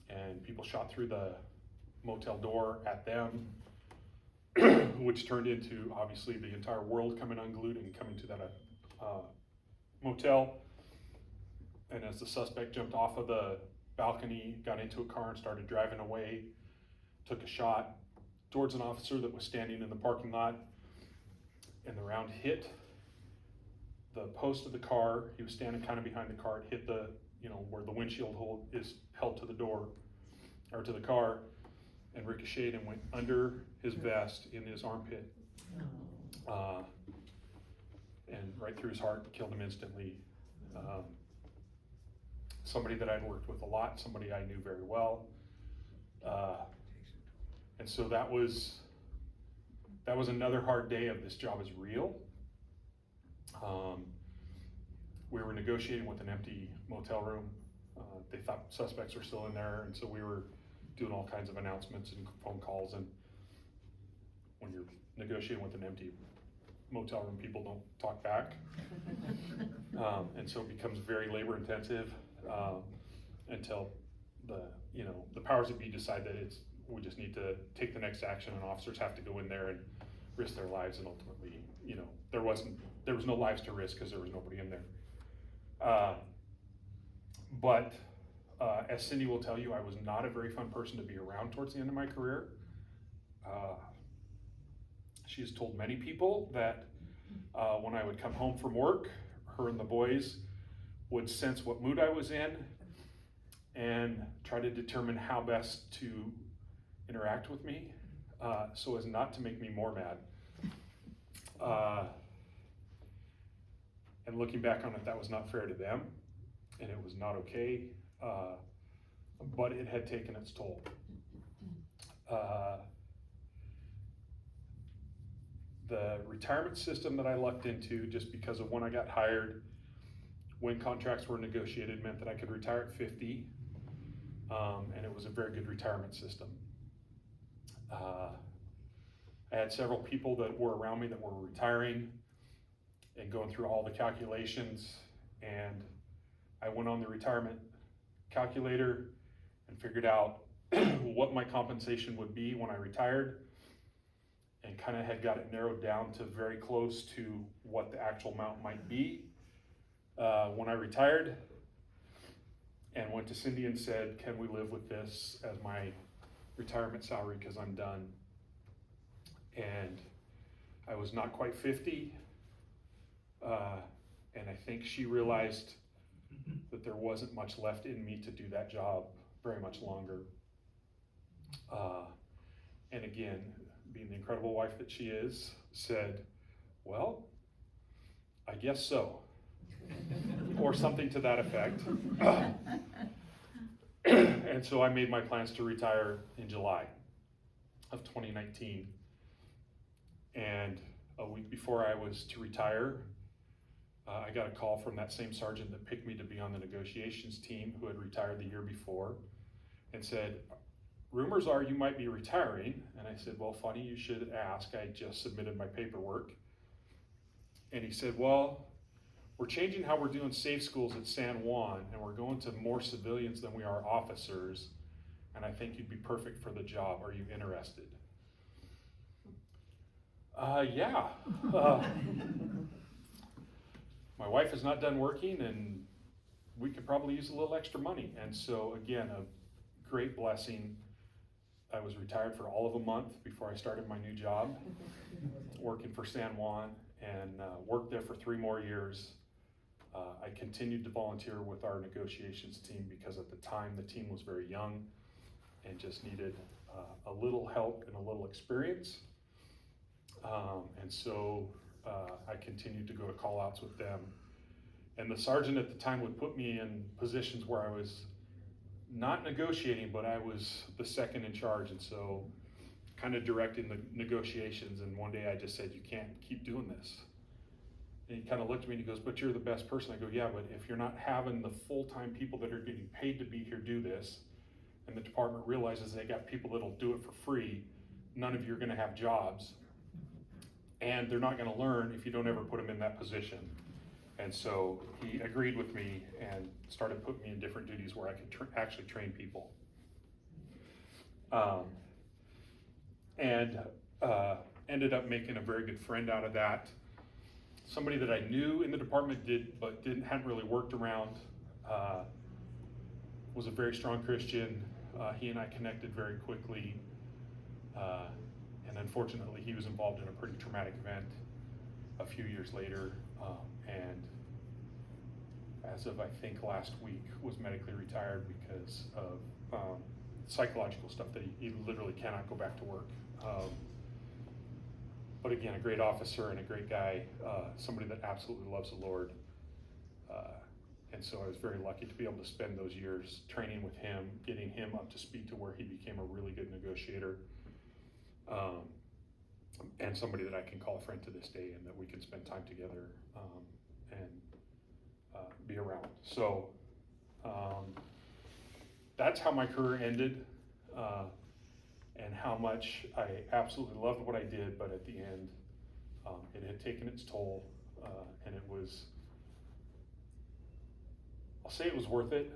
and people shot through the motel door at them, which turned into obviously the entire world coming unglued and coming to that motel. And as the suspect jumped off of the balcony, got into a car and started driving away, took a shot towards an officer that was standing in the parking lot, and the round hit the post of the car. He was standing kind of behind the car. It hit the, where the windshield hole is held to the door, or to the car, and ricocheted and went under his vest in his armpit, and right through his heart, killed him instantly. Somebody that I'd worked with a lot, somebody I knew very well. And so that was another hard day of this job is real. We were negotiating with an empty motel room. They thought suspects were still in there, and so we were doing all kinds of announcements and phone calls, and when you're negotiating with an empty motel room, people don't talk back. And so it becomes very labor intensive until the powers that be decide that we just need to take the next action, and officers have to go in there and risk their lives, and ultimately, there was no lives to risk because there was nobody in there. But As Cindy will tell you, I was not a very fun person to be around towards the end of my career. She has told many people that when I would come home from work, her and the boys would sense what mood I was in and try to determine how best to interact with me so as not to make me more mad. And looking back on it, that was not fair to them, and it was not okay, but it had taken its toll. The retirement system that I lucked into, just because of when I got hired, when contracts were negotiated, meant that I could retire at 50, and it was a very good retirement system. I had several people that were around me that were retiring and going through all the calculations, and I went on the retirement calculator and figured out what my compensation would be when I retired, and kind of had got it narrowed down to very close to what the actual amount might be when I retired, and went to Cindy and said, can we live with this as my retirement salary because I'm done? And I was not quite 50, and I think she realized that there wasn't much left in me to do that job very much longer. And again, being the incredible wife that she is, said, well, I guess so, or something to that effect. And so I made my plans to retire in July of 2019. And a week before I was to retire, I got a call from that same sergeant that picked me to be on the negotiations team, who had retired the year before, and said, rumors are you might be retiring. And I said, well, funny you should ask. I just submitted my paperwork. And he said, well, we're changing how we're doing safe schools at San Juan, and we're going to more civilians than we are officers, and I think you'd be perfect for the job. Are you interested? Yeah. My wife is not done working, and we could probably use a little extra money. And so again, a great blessing. I was retired for all of a month before I started my new job, working for San Juan, and worked there for 3 more years. I continued to volunteer with our negotiations team because at the time the team was very young and just needed a little help and a little experience. And so I continued to go to call outs with them. And the sergeant at the time would put me in positions where I was not negotiating, but I was the second in charge. And so kind of directing the negotiations. And one day I just said, you can't keep doing this. And he kind of looked at me and he goes, but you're the best person. I go, yeah, but if you're not having the full-time people that are getting paid to be here do this, and the department realizes they got people that'll do it for free, none of you are gonna have jobs. And they're not gonna learn if you don't ever put them in that position. And so he agreed with me and started putting me in different duties where I could actually train people. Ended up making a very good friend out of that. Somebody that I knew in the department but hadn't really worked around, was a very strong Christian. He and I connected very quickly. And unfortunately, he was involved in a pretty traumatic event a few years later. And as of, I think, last week, was medically retired because of psychological stuff that he literally cannot go back to work. But again, a great officer and a great guy, somebody that absolutely loves the Lord. And so I was very lucky to be able to spend those years training with him, getting him up to speed to where he became a really good negotiator. And somebody that I can call a friend to this day and that we can spend time together and be around. So that's how my career ended. And how much I absolutely loved what I did, but at the end, it had taken its toll, and it was, I'll say it was worth it.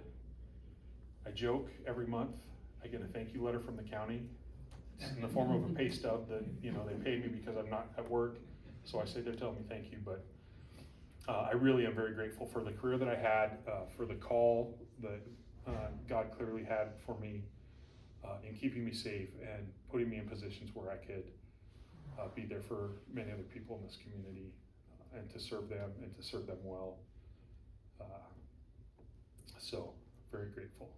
I joke every month, I get a thank you letter from the county in the form of a pay stub that, they paid me because I'm not at work. So I say they're telling me thank you, but I really am very grateful for the career that I had, for the call that God had for me in keeping me safe and putting me in positions where I could be there for many other people in this community and to serve them well. So very grateful.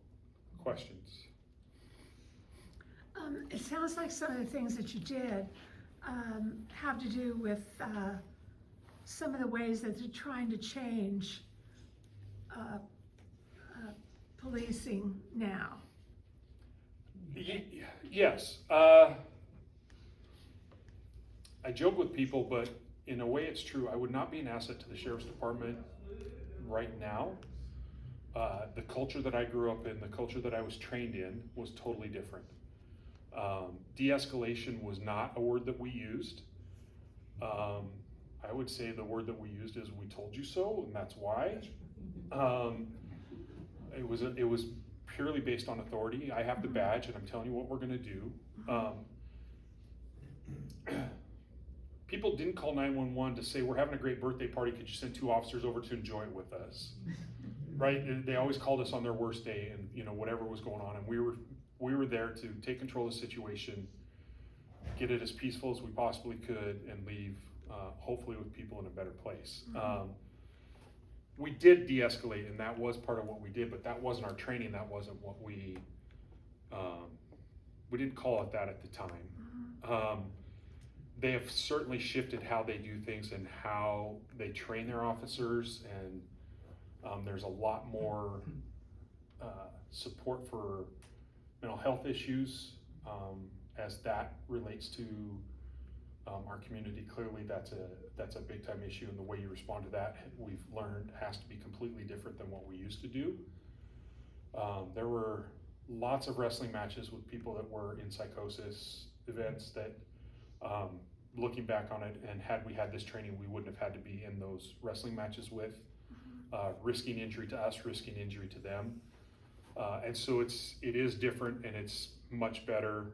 Questions? It sounds like some of the things that you did have to do with some of the ways that you're trying to change policing now. Yes. I joke with people, but in a way it's true. I would not be an asset to the Sheriff's Department right now. The culture that I grew up in, the culture that I was trained in was totally different. De-escalation was not a word that we used. I would say the word that we used is "we told you so," and that's why. It was purely based on authority. I have the badge, and I'm telling you what we're going to do. People didn't call 911 to say, "We're having a great birthday party. Could you send 2 officers over to enjoy it with us?" Right? They always called us on their worst day, and whatever was going on, and we were there to take control of the situation, get it as peaceful as we possibly could, and leave hopefully with people in a better place. We did de-escalate, and that was part of what we did, but that wasn't our training. That wasn't what we didn't call it that at the time. They have certainly shifted how they do things and how they train their officers, and there's a lot more support for mental health issues as that relates to our community. Clearly that's a big time issue, and the way you respond to that, we've learned, has to be completely different than what we used to do. There were lots of wrestling matches with people that were in psychosis events that looking back on it, and had we had this training, we wouldn't have had to be in those wrestling matches with, risking injury to us, risking injury to them. And so it is different, and it's much better.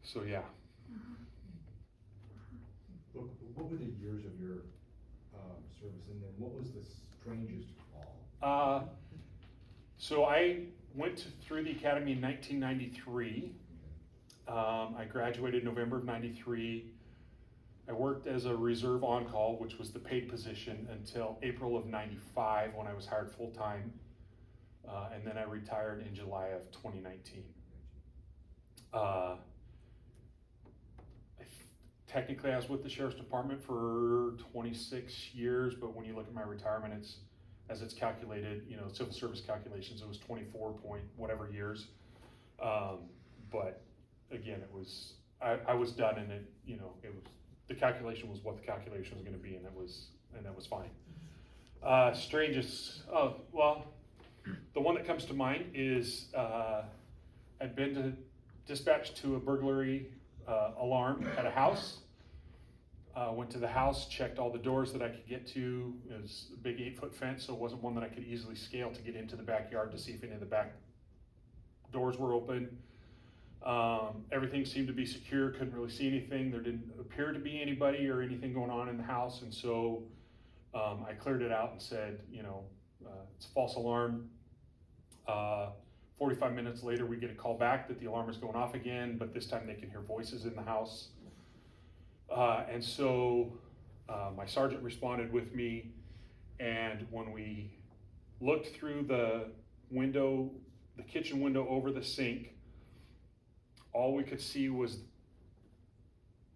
So yeah. What were the years of your service, and then what was the strangest call? So I went through the academy in 1993. I graduated November of 93. I worked as a reserve on-call, which was the paid position, until April of 95 when I was hired full-time. And then I retired in July of 2019. Technically, I was with the Sheriff's Department for 26 years, but when you look at my retirement, as it's calculated, civil service calculations, it was 24 point whatever years. But again, I was done, and the calculation was what the calculation was going to be, and that was fine. Strangest, well, the one that comes to mind is I'd been dispatched to a burglary alarm at a house. Went to the house, checked all the doors that I could get to. It was a big 8-foot fence, so it wasn't one that I could easily scale to get into the backyard to see if any of the back doors were open. Everything seemed to be secure, couldn't really see anything. There didn't appear to be anybody or anything going on in the house, and so I cleared it out and said, it's a false alarm. 45 minutes later, we get a call back that the alarm is going off again, but this time they can hear voices in the house. And so my sergeant responded with me, and when we looked through the window, the kitchen window over the sink, all we could see was,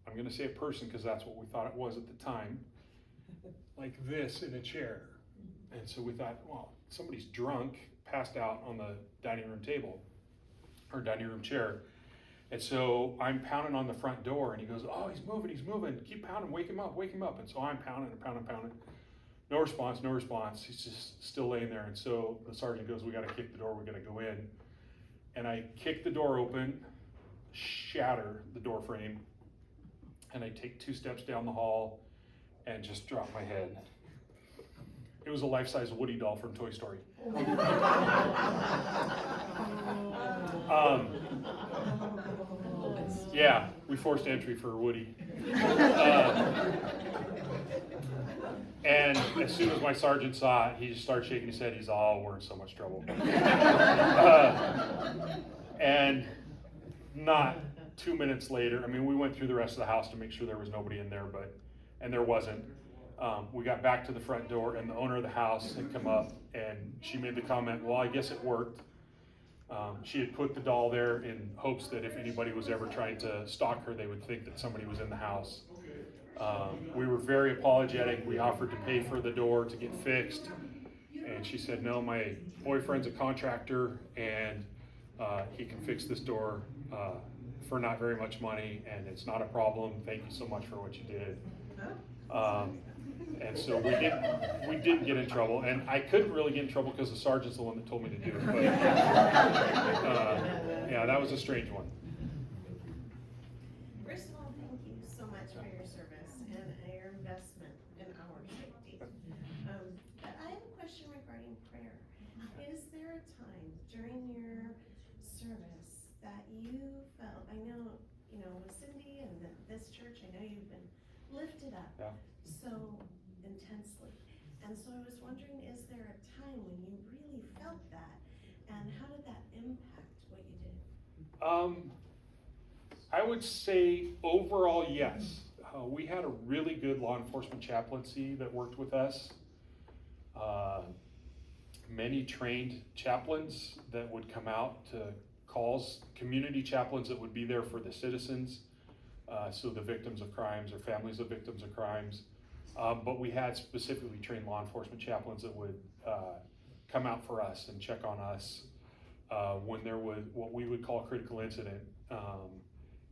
I'm going to say a person because that's what we thought it was at the time, like this in a chair. And so we thought, well, somebody's drunk, passed out on the dining room table, or dining room chair. And so I'm pounding on the front door, and he goes, "Oh, he's moving, keep pounding, wake him up. And so I'm pounding and pounding. No response, he's just still laying there. And so the sergeant goes, "We gotta kick the door, we gotta go in." And I kick the door open, shatter the door frame, and I take 2 steps down the hall and just drop my head. It was a life-size Woody doll from Toy Story. Yeah, we forced entry for Woody. And as soon as my sergeant saw it, he just started shaking his head. He's all, we're in so much trouble. And not 2 minutes later, I mean, we went through the rest of the house to make sure there was nobody in there, and there wasn't. We got back to the front door, and the owner of the house had come up, and she made the comment, well, I guess it worked. She had put the doll there in hopes that if anybody was ever trying to stalk her, they would think that somebody was in the house. We were very apologetic. We offered to pay for the door to get fixed. And she said, no, my boyfriend's a contractor, and he can fix this door for not very much money, and it's not a problem. Thank you so much for what you did. And so we didn't get in trouble, and I couldn't really get in trouble because the sergeant's the one that told me to do it. But yeah, that was a strange one. First of all, thank you so much for your service and your investment in our safety. But I have a question regarding prayer. Is there a time during your service that you felt, I know, with Cindy and this church, I know you've been lifted up so intensely. And so I was wondering, is there a time when you really felt that? And how did that impact what you did? I would say overall, yes. We had a really good law enforcement chaplaincy that worked with us. Many trained chaplains that would come out to calls, community chaplains that would be there for the citizens, so the victims of crimes or families of victims of crimes. But we had specifically trained law enforcement chaplains that would come out for us and check on us when there was what we would call a critical incident.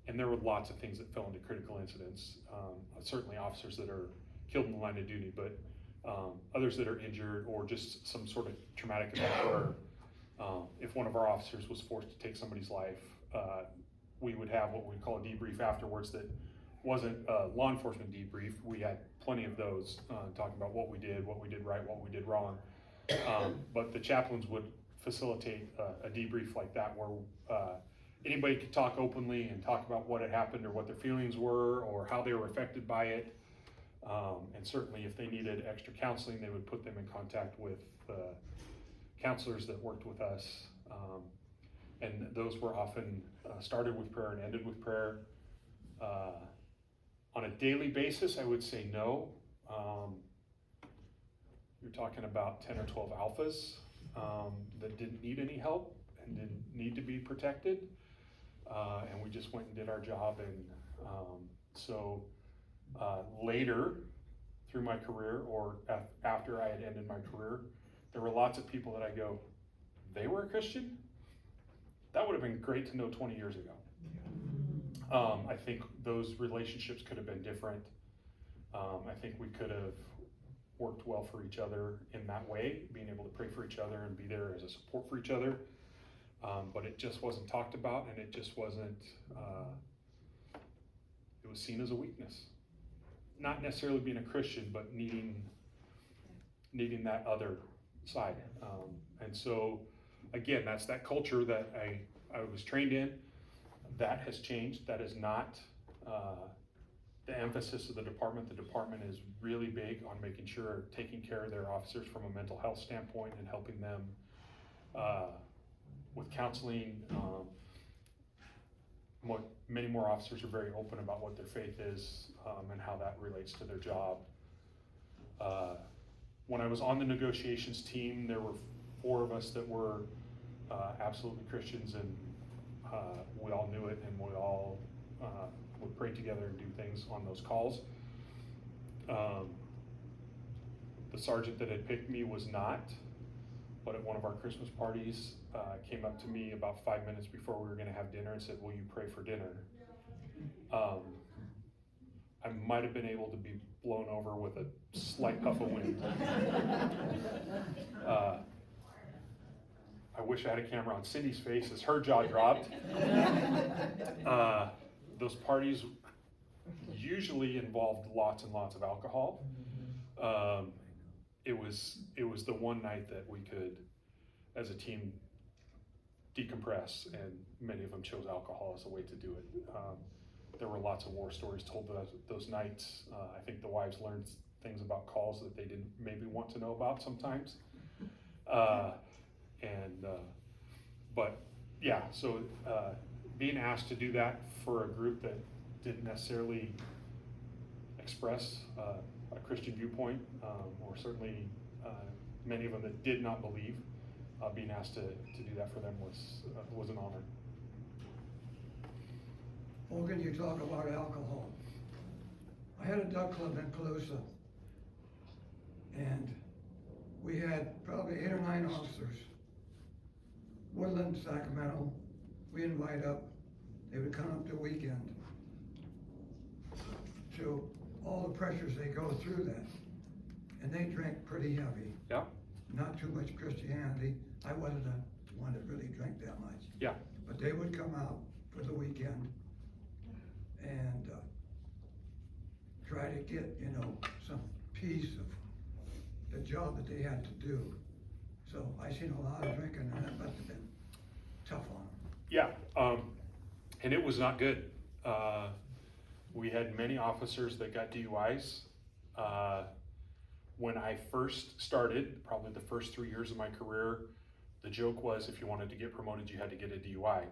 And there were lots of things that fell into critical incidents. Certainly officers that are killed in the line of duty, but others that are injured or just some sort of traumatic event where if one of our officers was forced to take somebody's life, we would have what we call a debrief afterwards that wasn't a law enforcement debrief. We had plenty of those talking about what we did right, what we did wrong. But the chaplains would facilitate a debrief like that where anybody could talk openly and talk about what had happened or what their feelings were or how they were affected by it. And certainly if they needed extra counseling, they would put them in contact with counselors that worked with us. And those were often started with prayer and ended with prayer. On a daily basis, I would say no. You're talking about 10 or 12 alphas that didn't need any help and didn't need to be protected. And we just went and did our job. And so later through my career or after I had ended my career, there were lots of people that I go, they were a Christian? That would have been great to know 20 years ago. I think those relationships could have been different. I think we could have worked well for each other in that way, being able to pray for each other and be there as a support for each other. But it just wasn't talked about, and it just wasn't, it was seen as a weakness. Not necessarily being a Christian, but needing that other side. And so, again, that's that culture that I was trained in. That has changed. That is not the emphasis of the department. The department is really big on making sure, taking care of their officers from a mental health standpoint and helping them with counseling. Many more officers are very open about what their faith is and how that relates to their job. When I was on the negotiations team, there were 4 of us that were absolutely Christians, and we all knew it, and we all would pray together and do things on those calls. The sergeant that had picked me was not, but at one of our Christmas parties, came up to me about 5 minutes before we were going to have dinner and said, will you pray for dinner? I might have been able to be blown over with a slight puff of wind. I wish I had a camera on Cindy's face as her jaw dropped. Those parties usually involved lots and lots of alcohol. It was the one night that we could, as a team, decompress, and many of them chose alcohol as a way to do it. There were lots of war stories told those nights. I think the wives learned things about calls that they didn't maybe want to know about sometimes. But yeah, so being asked to do that for a group that didn't necessarily express a Christian viewpoint, or certainly many of them that did not believe, being asked to do that for them was an honor. Hogan, you talk about alcohol. I had a duck club in Calusa, and we had probably 8 or 9 officers. Woodland, Sacramento, we invite up, they would come up the weekend. So all the pressures they go through that, and they drank pretty heavy. Yeah, Not too much Christianity. I wasn't the one that really drank that much. yeah, But they would come out for the weekend and try to get, some piece of the job that they had to do. So I seen a lot of drinking, and that must have been tough on them. yeah, and it was not good. We had many officers that got DUIs. When I first started, probably the first 3 years of my career, the joke was if you wanted to get promoted, you had to get a DUI.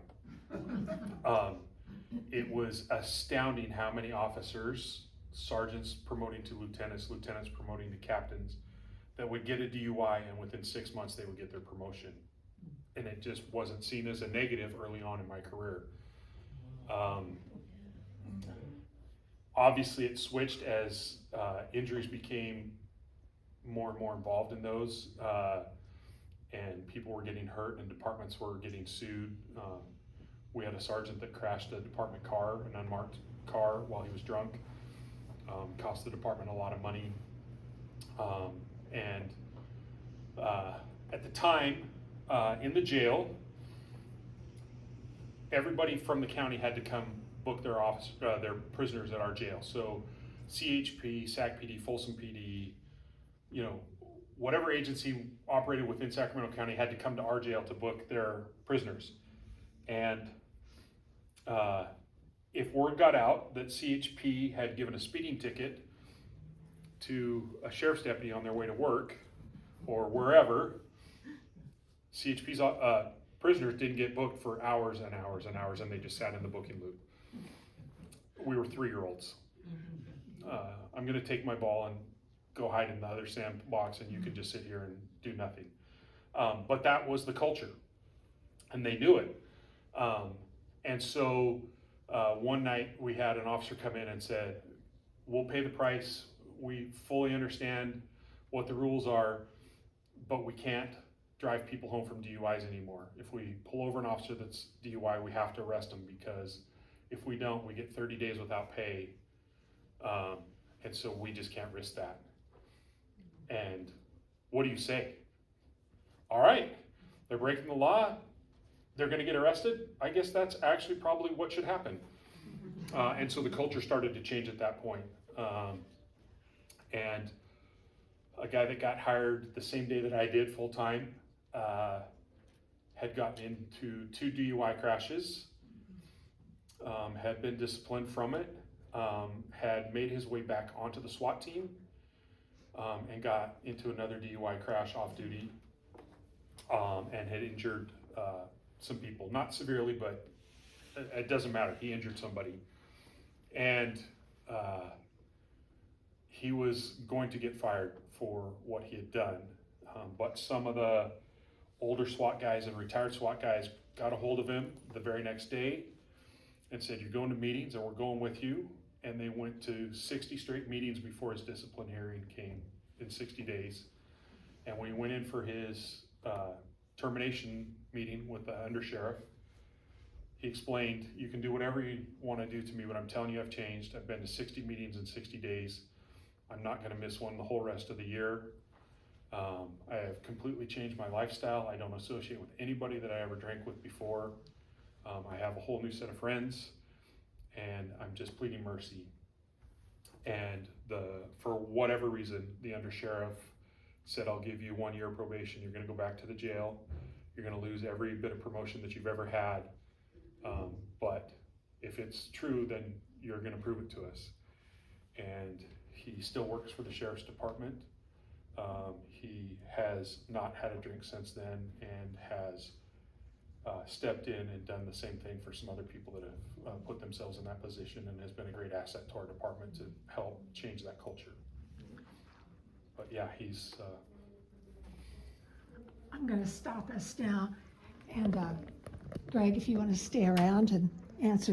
It was astounding how many officers, sergeants promoting to lieutenants, lieutenants promoting to captains, that would get a DUI, and within 6 months they would get their promotion. And it just wasn't seen as a negative early on in my career. Obviously it switched as injuries became more and more involved in those, and people were getting hurt and departments were getting sued. We had a sergeant that crashed a department car, an unmarked car, while he was drunk. Cost the department a lot of money. At the time, in the jail, everybody from the county had to come book their prisoners at our jail. So CHP, SAC-PD, Folsom PD, whatever agency operated within Sacramento County had to come to our jail to book their prisoners. And if word got out that CHP had given a speeding ticket to a sheriff's deputy on their way to work or wherever, CHP's prisoners didn't get booked for hours and hours and hours, and they just sat in the booking loop. We were 3-year-olds. I'm gonna take my ball and go hide in the other sandbox, and you can just sit here and do nothing. But that was the culture, and they knew it. And so one night we had an officer come in and said, "We'll pay the price. We fully understand what the rules are, but we can't drive people home from DUIs anymore. If we pull over an officer that's DUI, we have to arrest him, because if we don't, we get 30 days without pay. And so we just can't risk that." And what do you say? All right, they're breaking the law, they're gonna get arrested. I guess that's actually probably what should happen. And so the culture started to change at that point. And a guy that got hired the same day that I did full-time had gotten into 2 DUI crashes, had been disciplined from it, had made his way back onto the SWAT team, and got into another DUI crash off duty, and had injured some people, not severely, but it doesn't matter, he injured somebody. And he was going to get fired for what he had done, but some of the older SWAT guys and retired SWAT guys got a hold of him the very next day and said, "You're going to meetings and we're going with you." And they went to 60 straight meetings before his discipline hearing came in 60 days. And when he went in for his termination meeting with the undersheriff, he explained, "You can do whatever you want to do to me, but I'm telling you I've changed. I've been to 60 meetings in 60 days. I'm not going to miss one the whole rest of the year. I have completely changed my lifestyle. I don't associate with anybody that I ever drank with before. I have a whole new set of friends, and I'm just pleading mercy." And for whatever reason, the undersheriff said, "I'll give you 1 year probation. You're going to go back to the jail. You're going to lose every bit of promotion that you've ever had. But if it's true, then you're going to prove it to us." And He still works for the sheriff's department. He has not had a drink since then and has stepped in and done the same thing for some other people that have put themselves in that position, and has been a great asset to our department to help change that culture. But yeah, he's I'm gonna stop us now, and Greg, if you wanna stay around and answer